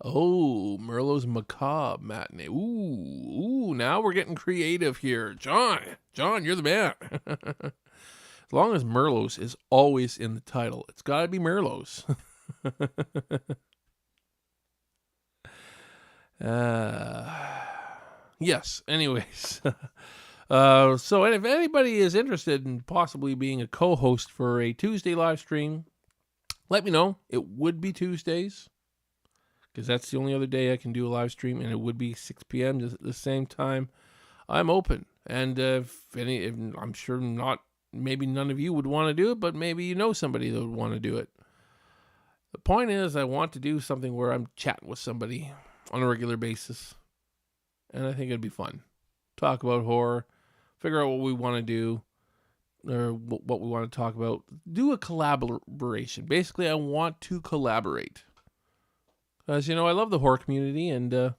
Oh, Merlot's Macabre Matinee. Ooh, now we're getting creative here. John, you're the man. As long as Merlot's is always in the title, it's got to be Merlot's. Yes, anyways. So if anybody is interested in possibly being a co-host for a Tuesday live stream, let me know. It would be Tuesdays, because that's the only other day I can do a live stream, and it would be 6 p.m. at the same time. I'm open, and if I'm sure maybe none of you would want to do it, but maybe you know somebody that would want to do it. The point is, I want to do something where I'm chatting with somebody on a regular basis, and I think it'd be fun. Talk about horror, figure out what we want to do, or what we want to talk about. Do a collaboration. Basically, I want to collaborate. As you know, I love the horror community and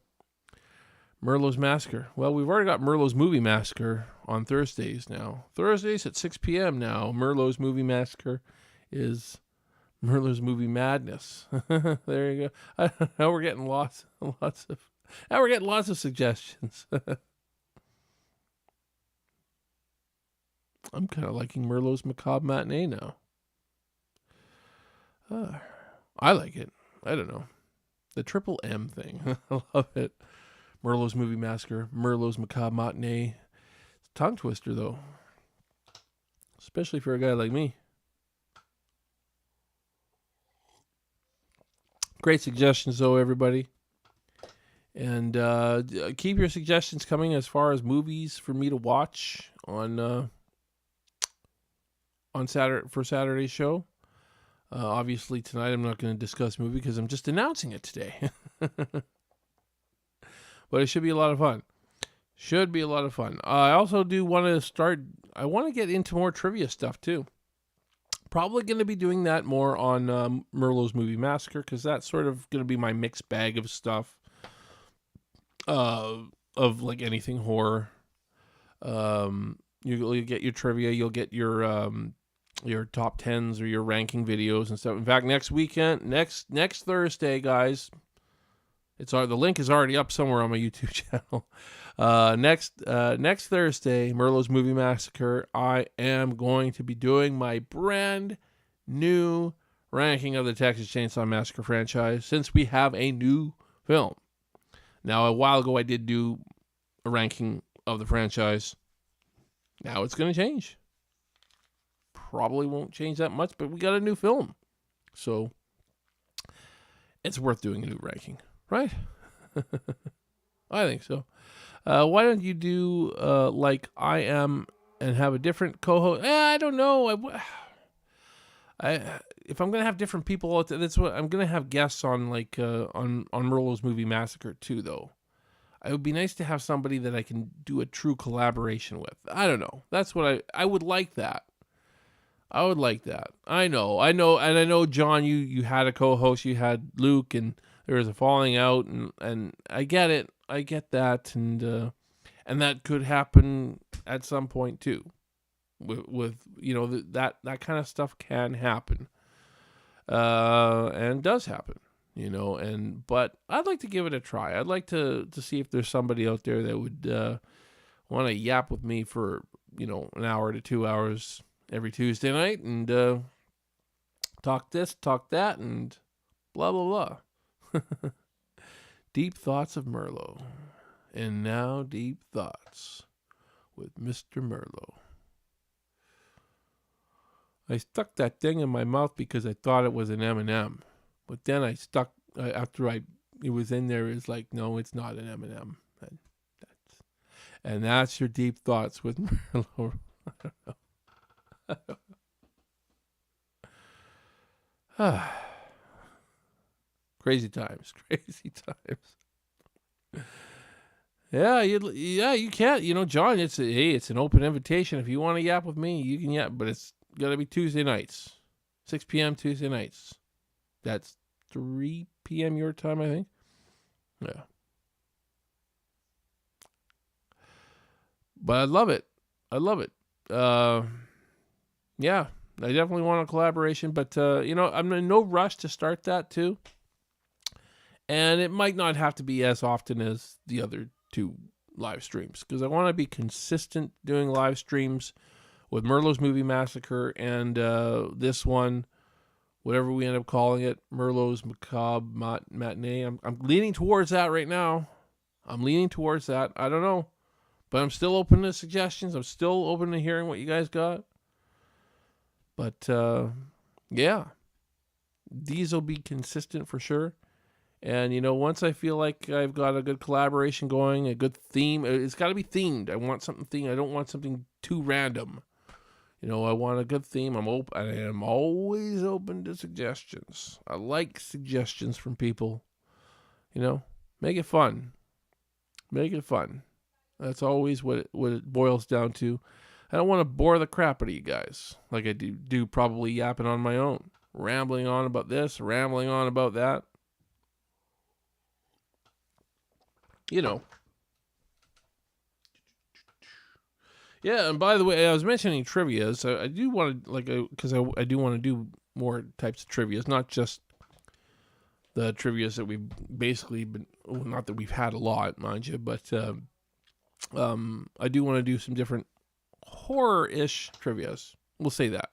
Merlot's Massacre. Well, we've already got Merlot's Movie Massacre on Thursdays now. Thursdays at 6 p.m. now. Merlot's Movie Massacre is Merlo's Movie Madness. There you go. Now we're getting lots of suggestions. I'm kind of liking Merlot's Macabre Matinee now. I like it. I don't know. The Triple M thing. I love it. Merlot's Movie Massacre. Merlot's Macabre Matinee. It's a tongue twister, though. Especially for a guy like me. Great suggestions, though, everybody. And keep your suggestions coming as far as movies for me to watch on Saturday for Saturday's show. Obviously, tonight I'm not going to discuss movie because I'm just announcing it today. But it should be a lot of fun. Should be a lot of fun. I also do want to start. I want to get into more trivia stuff too. Probably going to be doing that more on Merlot's Movie Massacre because that's sort of going to be my mixed bag of stuff. Of like anything horror. You'll get your trivia. You'll get your top 10s or your ranking videos and stuff. In fact, next Thursday, guys, the link is already up somewhere on my YouTube channel. Next Thursday, Merlot's Movie Massacre, I am going to be doing my brand new ranking of the Texas Chainsaw Massacre franchise since we have a new film. Now, a while ago, I did do a ranking of the franchise. Now it's going to change. Probably won't change that much, but we got a new film. So it's worth doing a new ranking, right? I think so. Why don't you do like I am and have a different co-host? I don't know. If I'm gonna have different people, that's what I'm gonna have guests on, like on Merlot's Movie Massacre too. Though it would be nice to have somebody that I can do a true collaboration with. I don't know. That's what I would like that. I would like that. I know, and I know, John. You had a co-host. You had Luke, and there was a falling out, and I get it. I get that, and that could happen at some point too. With that kind of stuff can happen, and does happen, but I'd like to give it a try. I'd like to see if there's somebody out there that would want to yap with me for an hour to 2 hours every Tuesday night and talk this, talk that, and blah blah blah. Deep Thoughts of Merlot, and now Deep Thoughts with Mr. Merlot. I stuck that thing in my mouth because I thought it was an M&M. But then after it was in there, it's like, no, it's not an M&M. And that's your Deep Thoughts with Merlot. I don't know. Crazy times. Yeah, you can't. John, it's an open invitation. If you want to yap with me, you can yap, but it's got to be Tuesday nights, 6 p.m. Tuesday nights. That's 3 p.m. your time, I think. Yeah. But I love it. Yeah, I definitely want a collaboration, but I'm in no rush to start that too. And it might not have to be as often as the other two live streams because I want to be consistent doing live streams with Merlot's Movie Massacre and this one, whatever we end up calling it, Merlot's Macabre Matinee. I'm leaning towards that right now. I don't know. But I'm still open to suggestions. I'm still open to hearing what you guys got. But, yeah. These will be consistent for sure. And, once I feel like I've got a good collaboration going, a good theme, it's got to be themed. I want something themed. I don't want something too random. I want a good theme. I am always open to suggestions. I like suggestions from people. Make it fun. That's always what it boils down to. I don't want to bore the crap out of you guys like I do probably yapping on my own. Rambling on about this, rambling on about that. Yeah, and by the way, I was mentioning trivia, so I do want to, because I do want to do more types of trivia. It's not just the trivias that we've basically been, well, not that we've had a lot, mind you, but I do want to do some different horror-ish trivias. We'll say that.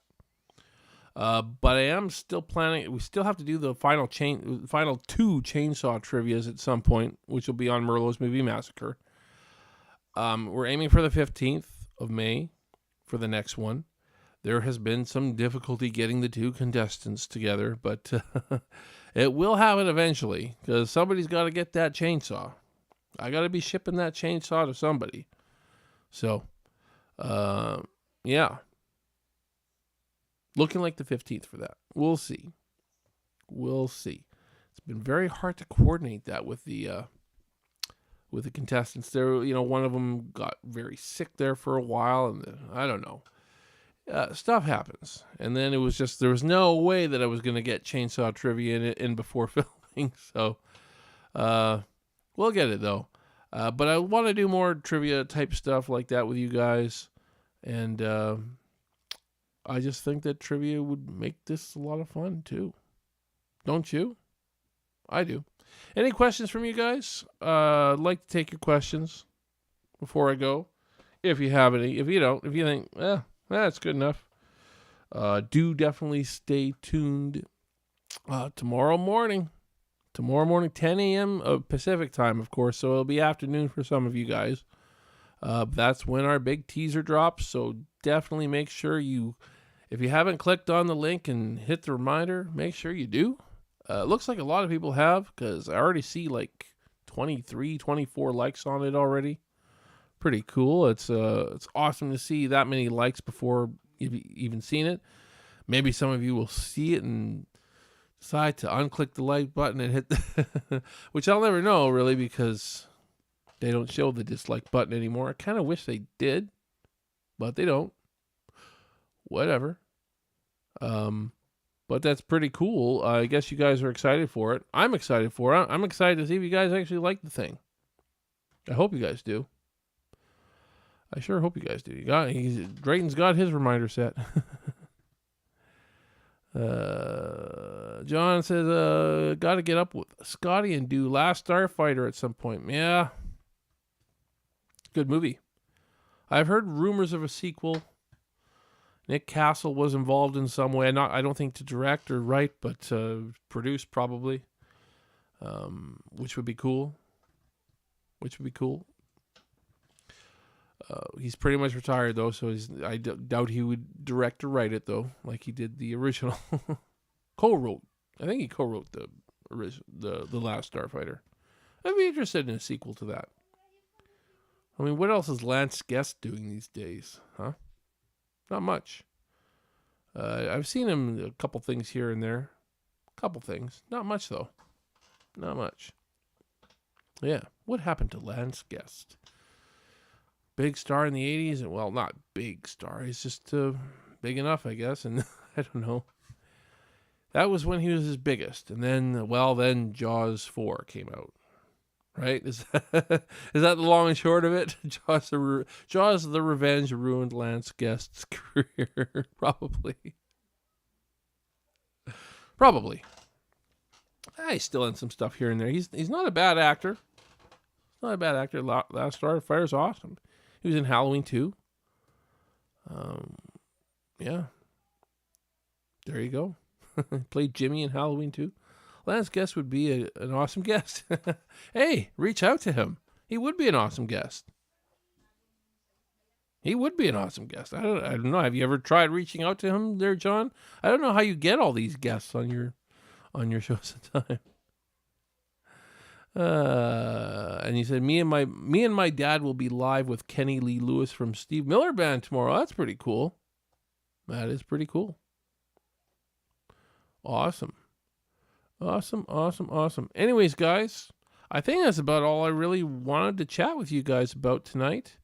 But I am still planning. We still have to do the final two chainsaw trivias at some point, which will be on Merlot's Movie Massacre. We're aiming for the 15th of May for the next one. There has been some difficulty getting the two contestants together, but it will happen eventually because somebody's got to get that chainsaw. I got to be shipping that chainsaw to somebody. So, yeah. Looking like the 15th for that. We'll see. It's been very hard to coordinate that with the contestants. There, one of them got very sick there for a while, and I don't know. Stuff happens, and then it was just there was no way that I was going to get chainsaw trivia in before filming. So, we'll get it though. But I want to do more trivia type stuff like that with you guys, and I just think that trivia would make this a lot of fun, too. Don't you? I do. Any questions from you guys? I'd like to take your questions before I go. If you have any. If you don't, if you think, that's good enough. Do definitely stay tuned tomorrow morning. 10 a.m. Pacific time, of course, so it'll be afternoon for some of you guys. That's when our big teaser drops, so definitely make sure if you haven't clicked on the link and hit the reminder, make sure you do. It looks like a lot of people have, because I already see like 23, 24 likes on it already. Pretty cool. It's awesome to see that many likes before you've even seen it. Maybe some of you will see it and decide to unclick the like button and hit which I'll never know, really, because they don't show the dislike button anymore. I kind of wish they did, but they don't. Whatever. But that's pretty cool. I guess you guys are excited for it. I'm excited for it. I'm excited to see if you guys actually like the thing. I hope you guys do. I sure hope you guys do. Drayton's got his reminder set. John says, got to get up with Scotty and do Last Starfighter at some point. Yeah. Good movie. I've heard rumors of a sequel. Nick Castle was involved in some way. I don't think to direct or write, but produce probably. Which would be cool. He's pretty much retired though, so I doubt he would direct or write it though, like he did the original. I think he co-wrote the Last Starfighter. I'd be interested in a sequel to that. I mean, what else is Lance Guest doing these days, huh? Not much. I've seen him a couple things here and there. Couple things. Not much, though. Not much. Yeah. What happened to Lance Guest? Big star in the 80s? And, well, not big star. He's just big enough, I guess. And I don't know. That was when he was his biggest. And then Jaws 4 came out. Right? Is that the long and short of it? Jaws the Revenge ruined Lance Guest's career. Probably. He's still in some stuff here and there. He's not a bad actor. Last Starfighter's awesome. He was in Halloween 2. Yeah. There you go. Played Jimmy in Halloween 2. Lance Guest would be an awesome guest. Hey, reach out to him. He would be an awesome guest. I don't know. Have you ever tried reaching out to him there, John? I don't know how you get all these guests on your shows at time. And he said, me and my dad will be live with Kenny Lee Lewis from Steve Miller Band tomorrow. That's pretty cool. That is pretty cool. Awesome. Anyways, guys, I think that's about all I really wanted to chat with you guys about tonight.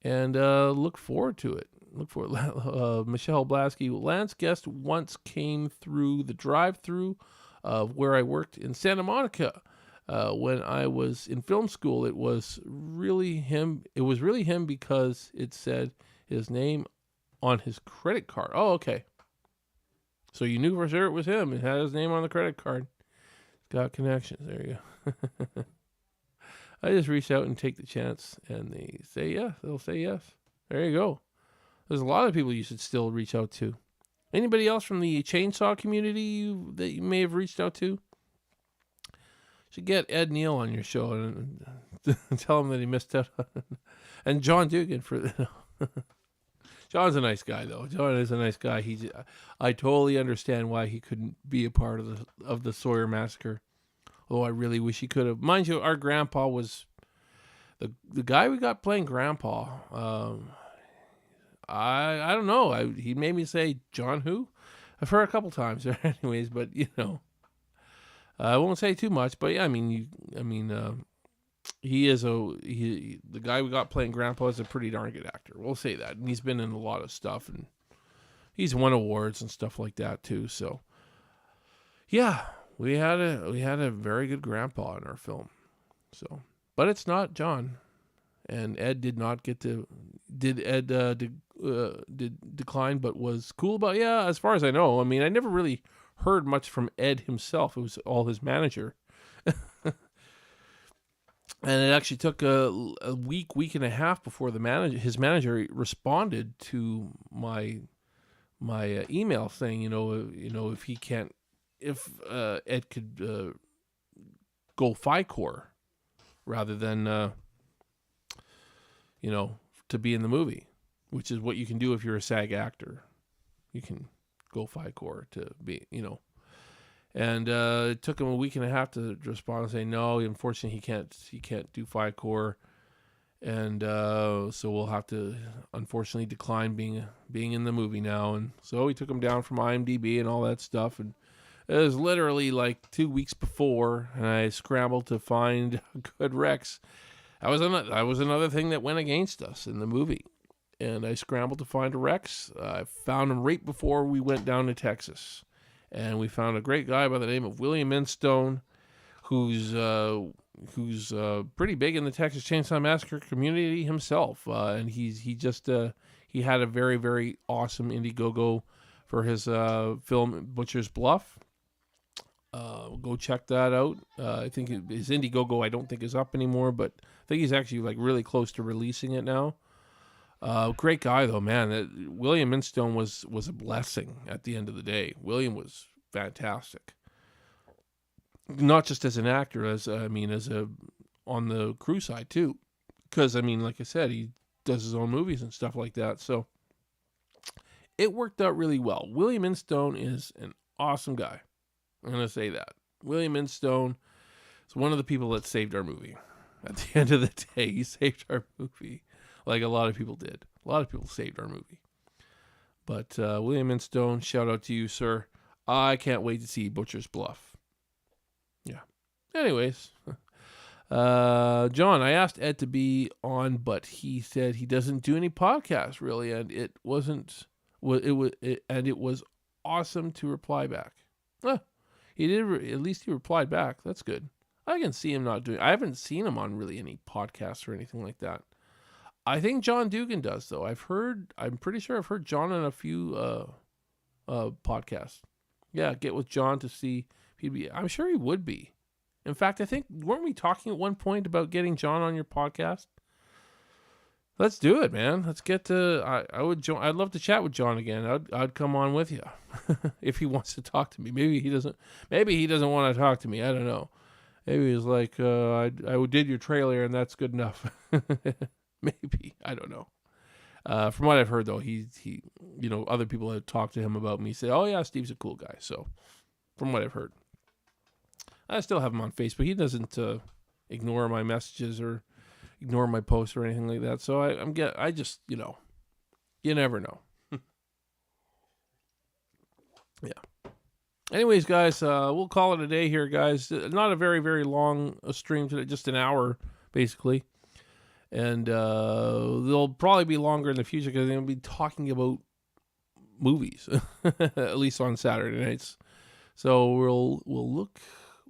And look forward to it. Michelle Blasky. Lance Guest once came through the drive-through of where I worked in Santa Monica when I was in film school. It was really him. It was really him because it said his name on his credit card. Oh, okay. So you knew for sure it was him. It had his name on the credit card. Got connections. There you go. I just reach out and take the chance, and they say yes. They'll say yes. There you go. There's a lot of people you should still reach out to. Anybody else from the chainsaw community that you may have reached out to? You should get Ed Neal on your show and tell him that he missed out on it. And John Dugan for John's a nice guy though. John is a nice guy. I totally understand why he couldn't be a part of the Sawyer Massacre. Oh, I really wish he could have. Mind you, our grandpa was the guy we got playing grandpa. I don't know. He made me say John who? I've heard a couple times, anyways. But I won't say too much. But yeah, he is the guy we got playing grandpa is a pretty darn good actor. We'll say that, and he's been in a lot of stuff, and he's won awards and stuff like that too. So yeah, we had a very good grandpa in our film. So, but it's not John. And Ed did not get to. Did Ed did decline, but was cool about? Yeah, as far as I know. I mean, I never really heard much from Ed himself. It was all his manager, and it actually took a week and a half before his manager responded to my email saying, if he can't, if Ed could go FICOR rather than. To be in the movie, which is what you can do if you're a SAG actor. You can go FICOR to be, And it took him a week and a half to respond and say, no, unfortunately he can't do FICOR. And so we'll have to, unfortunately, decline being in the movie now. And so we took him down from IMDb and all that stuff. And it was literally like 2 weeks before, and I scrambled to find good Rex. That was another thing that went against us in the movie. And I scrambled to find a Rex. I found him right before we went down to Texas. And we found a great guy by the name of William Instone, who's pretty big in the Texas Chainsaw Massacre community himself. And he had a very, very awesome Indiegogo for his film Butcher's Bluff. Go check that out. I think his Indiegogo I don't think is up anymore, but I think he's actually like really close to releasing it now. Great guy though, man. William Instone was a blessing at the end of the day. William was fantastic, not just as an actor, as on the crew side too, because like I said, he does his own movies and stuff like that. So it worked out really well. William Instone is an awesome guy. I'm going to say that. William Instone is one of the people that saved our movie. At the end of the day, he saved our movie like a lot of people did. A lot of people saved our movie. But William Instone, shout out to you, sir. I can't wait to see Butcher's Bluff. Yeah. Anyways, John, I asked Ed to be on, but he said he doesn't do any podcasts really, and it was awesome to reply back. He did. At least he replied back. That's good. I can see him not doing. I haven't seen him on really any podcasts or anything like that. I think John Dugan does though. I'm pretty sure I've heard John on a few podcasts. Yeah, get with John to see if he'd be. I'm sure he would be. In fact, I think weren't we talking at one point about getting John on your podcast? Let's do it, man. Let's get to. I'd love to chat with John again. I'd come on with you if he wants to talk to me. Maybe he doesn't. Maybe he doesn't want to talk to me. I don't know. Maybe he's like, I did your trailer and that's good enough. Maybe I don't know. From what I've heard though, he other people have talked to him about me. Say, oh yeah, Steve's a cool guy. So, from what I've heard, I still have him on Facebook. He doesn't ignore my messages or ignore my posts or anything like that. So I just, you never know. Yeah. Anyways, guys, we'll call it a day here, guys. Not a very, very long stream today, just an hour, basically. And they'll probably be longer in the future because they'll be talking about movies, at least on Saturday nights. So we'll look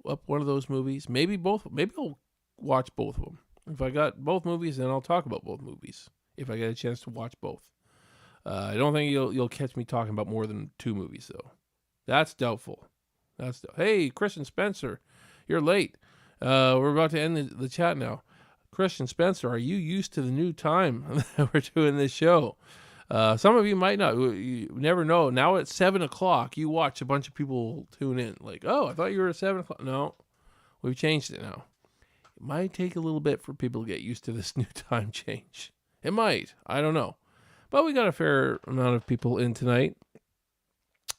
up one of those movies, maybe both. Maybe I'll watch both of them. If I got both movies, then I'll talk about both movies. If I get a chance to watch both, I don't think you'll catch me talking about more than two movies though. That's doubtful. Hey, Christian Spencer, you're late. We're about to end the chat now. Christian Spencer, are you used to the new time that we're doing this show? Some of you might not. You never know. Now it's 7 o'clock. You watch a bunch of people tune in. Like, oh, I thought you were at 7 o'clock. No, we've changed it now. It might take a little bit for people to get used to this new time change. It might. I don't know. But we got a fair amount of people in tonight.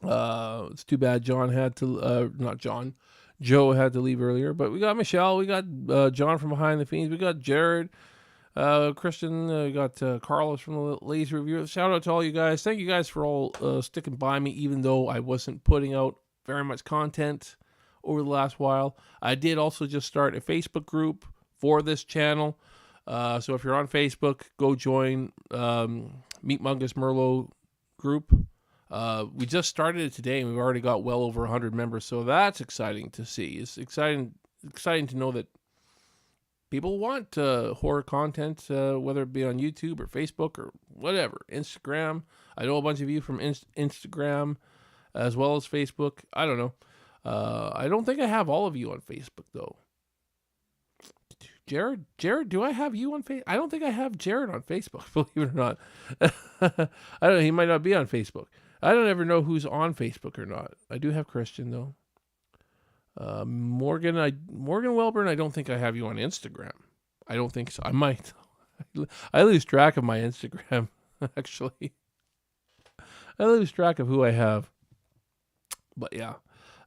It's too bad John had to, not John, Joe had to leave earlier. But we got Michelle, we got John from Behind the Fiends, we got Jared, Christian, we got Carlos from the Lazy Review. Shout out to all you guys. Thank you guys for all sticking by me, even though I wasn't putting out very much content over the last while. I did also just start a Facebook group for this channel. So if you're on Facebook, go join Meet Mungus Merlot group. We just started it today, and we've already got well over 100 members, so that's exciting to see. It's exciting to know that people want horror content, whether it be on YouTube or Facebook or whatever, Instagram. I know a bunch of you from Instagram as well as Facebook. I don't know. I don't think I have all of you on Facebook, though. Jared, do I have you on Facebook? I don't think I have Jared on Facebook, believe it or not. I don't know. He might not be on Facebook. I don't ever know who's on Facebook or not. I do have Christian, though. Morgan Welburn, I don't think I have you on Instagram. I don't think so. I might. I lose track of my Instagram, actually. I lose track of who I have. But yeah.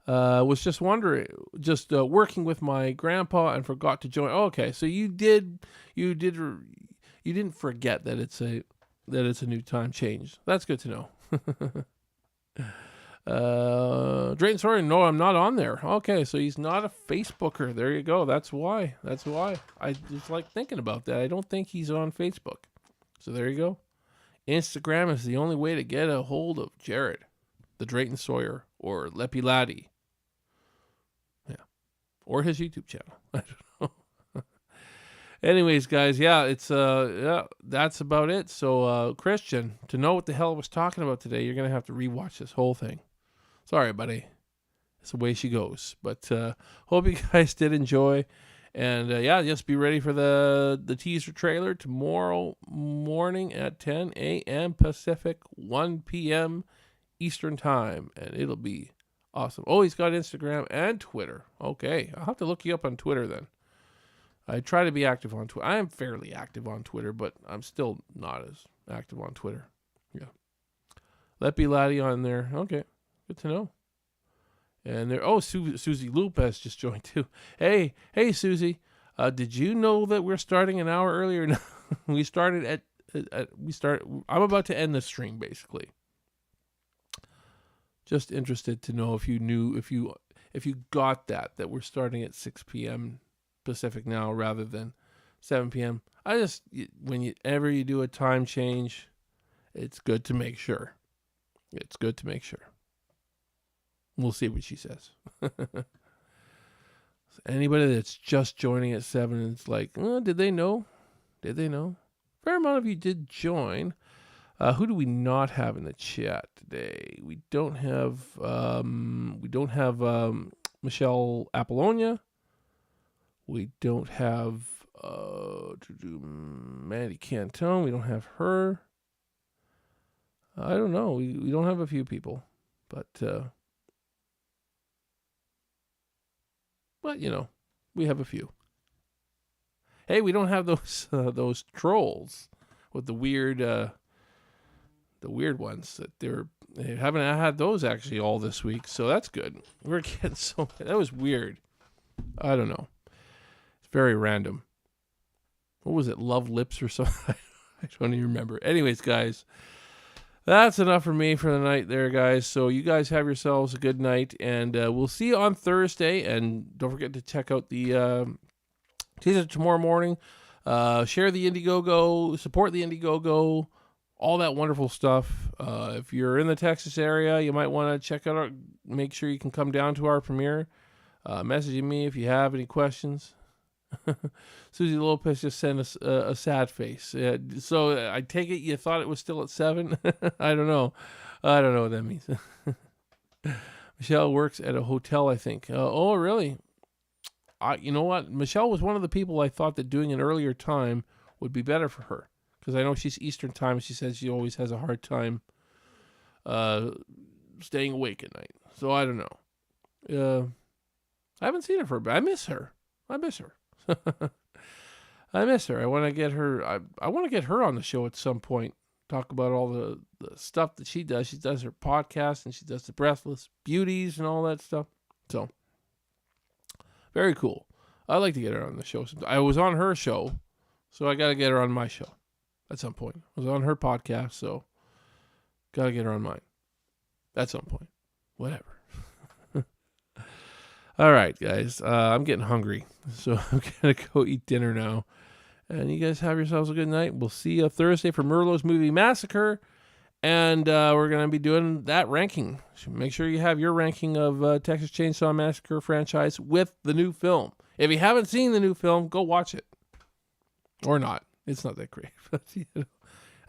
Was just wondering, working with my grandpa and forgot to join. Oh, okay, so you didn't forget that it's a new time change. That's good to know. Drayton, sorry, no, I'm not on there. Okay, so he's not a Facebooker. There you go. That's why. I just like thinking about that. I don't think he's on Facebook. So there you go. Instagram is the only way to get a hold of Jared, the Drayton Sawyer, or Leppy Laddie. Yeah. Or his YouTube channel. I don't know. Anyways, guys, yeah, it's that's about it. So Christian, to know what the hell I was talking about today, you're gonna have to rewatch this whole thing. Sorry, buddy. It's the way she goes. But hope you guys did enjoy. And yeah, just be ready for the teaser trailer tomorrow morning at 10 a.m. Pacific, 1 p.m. Eastern Time. And it'll be awesome. Oh, he's got Instagram and Twitter. Okay, I'll have to look you up on Twitter then. I try to be active on Twitter. I am fairly active on Twitter, but I'm still not as active on Twitter. Yeah. Leppy Laddie on there. Okay, good to know. And there, Susie Lopez just joined too. Hey, Susie. Did you know that we're starting an hour earlier now? We started I'm about to end the stream basically. Just interested to know if you knew, if you got that we're starting at 6 p.m. Pacific now rather than 7 p.m. Whenever you do a time change, it's good to make sure. We'll see what she says. Anybody that's just joining at 7, it's like, did they know? Fair amount of you did join. Who do we not have in the chat today? We don't have Michelle Apollonia. We don't have Mandy Cantone. We don't have her. I don't know. We don't have a few people, but you know, we have a few. Hey, we don't have those trolls with the weird ones that they haven't had those actually all this week, so that's good. We're getting that was weird. I don't know. It's very random. What was it? Love Lips or something? I don't even remember. Anyways, guys, that's enough for me for the night there, guys. So you guys have yourselves a good night, and we'll see you on Thursday. And don't forget to check out the teaser tomorrow morning. Share the Indiegogo, support the Indiegogo, all that wonderful stuff. If you're in the Texas area, you might want to check out make sure you can come down to our premiere. Message me if you have any questions. Susie Lopez just sent us a sad face. So I take it you thought it was still at 7? I don't know what that means. Michelle works at a hotel, I think. Oh, really? You know what? Michelle was one of the people I thought that doing an earlier time would be better for her. Because I know she's Eastern time, and she says she always has a hard time staying awake at night. So I don't know. I haven't seen her for a bit. I miss her. I miss her. I miss her. I want to get her. I want to get her on the show at some point. Talk about all the stuff that she does. She does her podcast and she does the Breathless Beauties and all that stuff. So very cool. I'd like to get her on the show. I was on her show, so I got to get her on my show at some point. I was on her podcast, so got to get her on mine at some point. Whatever. All right, guys. I'm getting hungry, so I'm going to go eat dinner now. And you guys have yourselves a good night. We'll see you Thursday for Merlot's Movie Massacre. And we're going to be doing that ranking. So make sure you have your ranking of Texas Chainsaw Massacre franchise with the new film. If you haven't seen the new film, go watch it. Or not. It's not that great.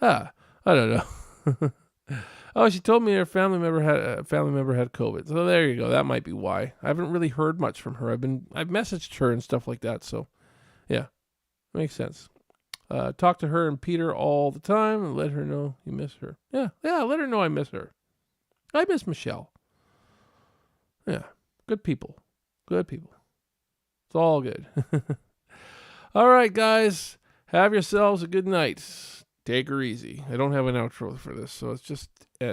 I don't know. Oh, she told me her family member had COVID. So there you go. That might be why. I haven't really heard much from her. I've messaged her and stuff like that. So, yeah. Makes sense. Talk to her and Peter all the time and let her know you miss her. Yeah, let her know I miss her. I miss Michelle. Yeah, good people. Good people. It's all good. All right, guys. Have yourselves a good night. Take her easy. I don't have an outro for this, so it's just end.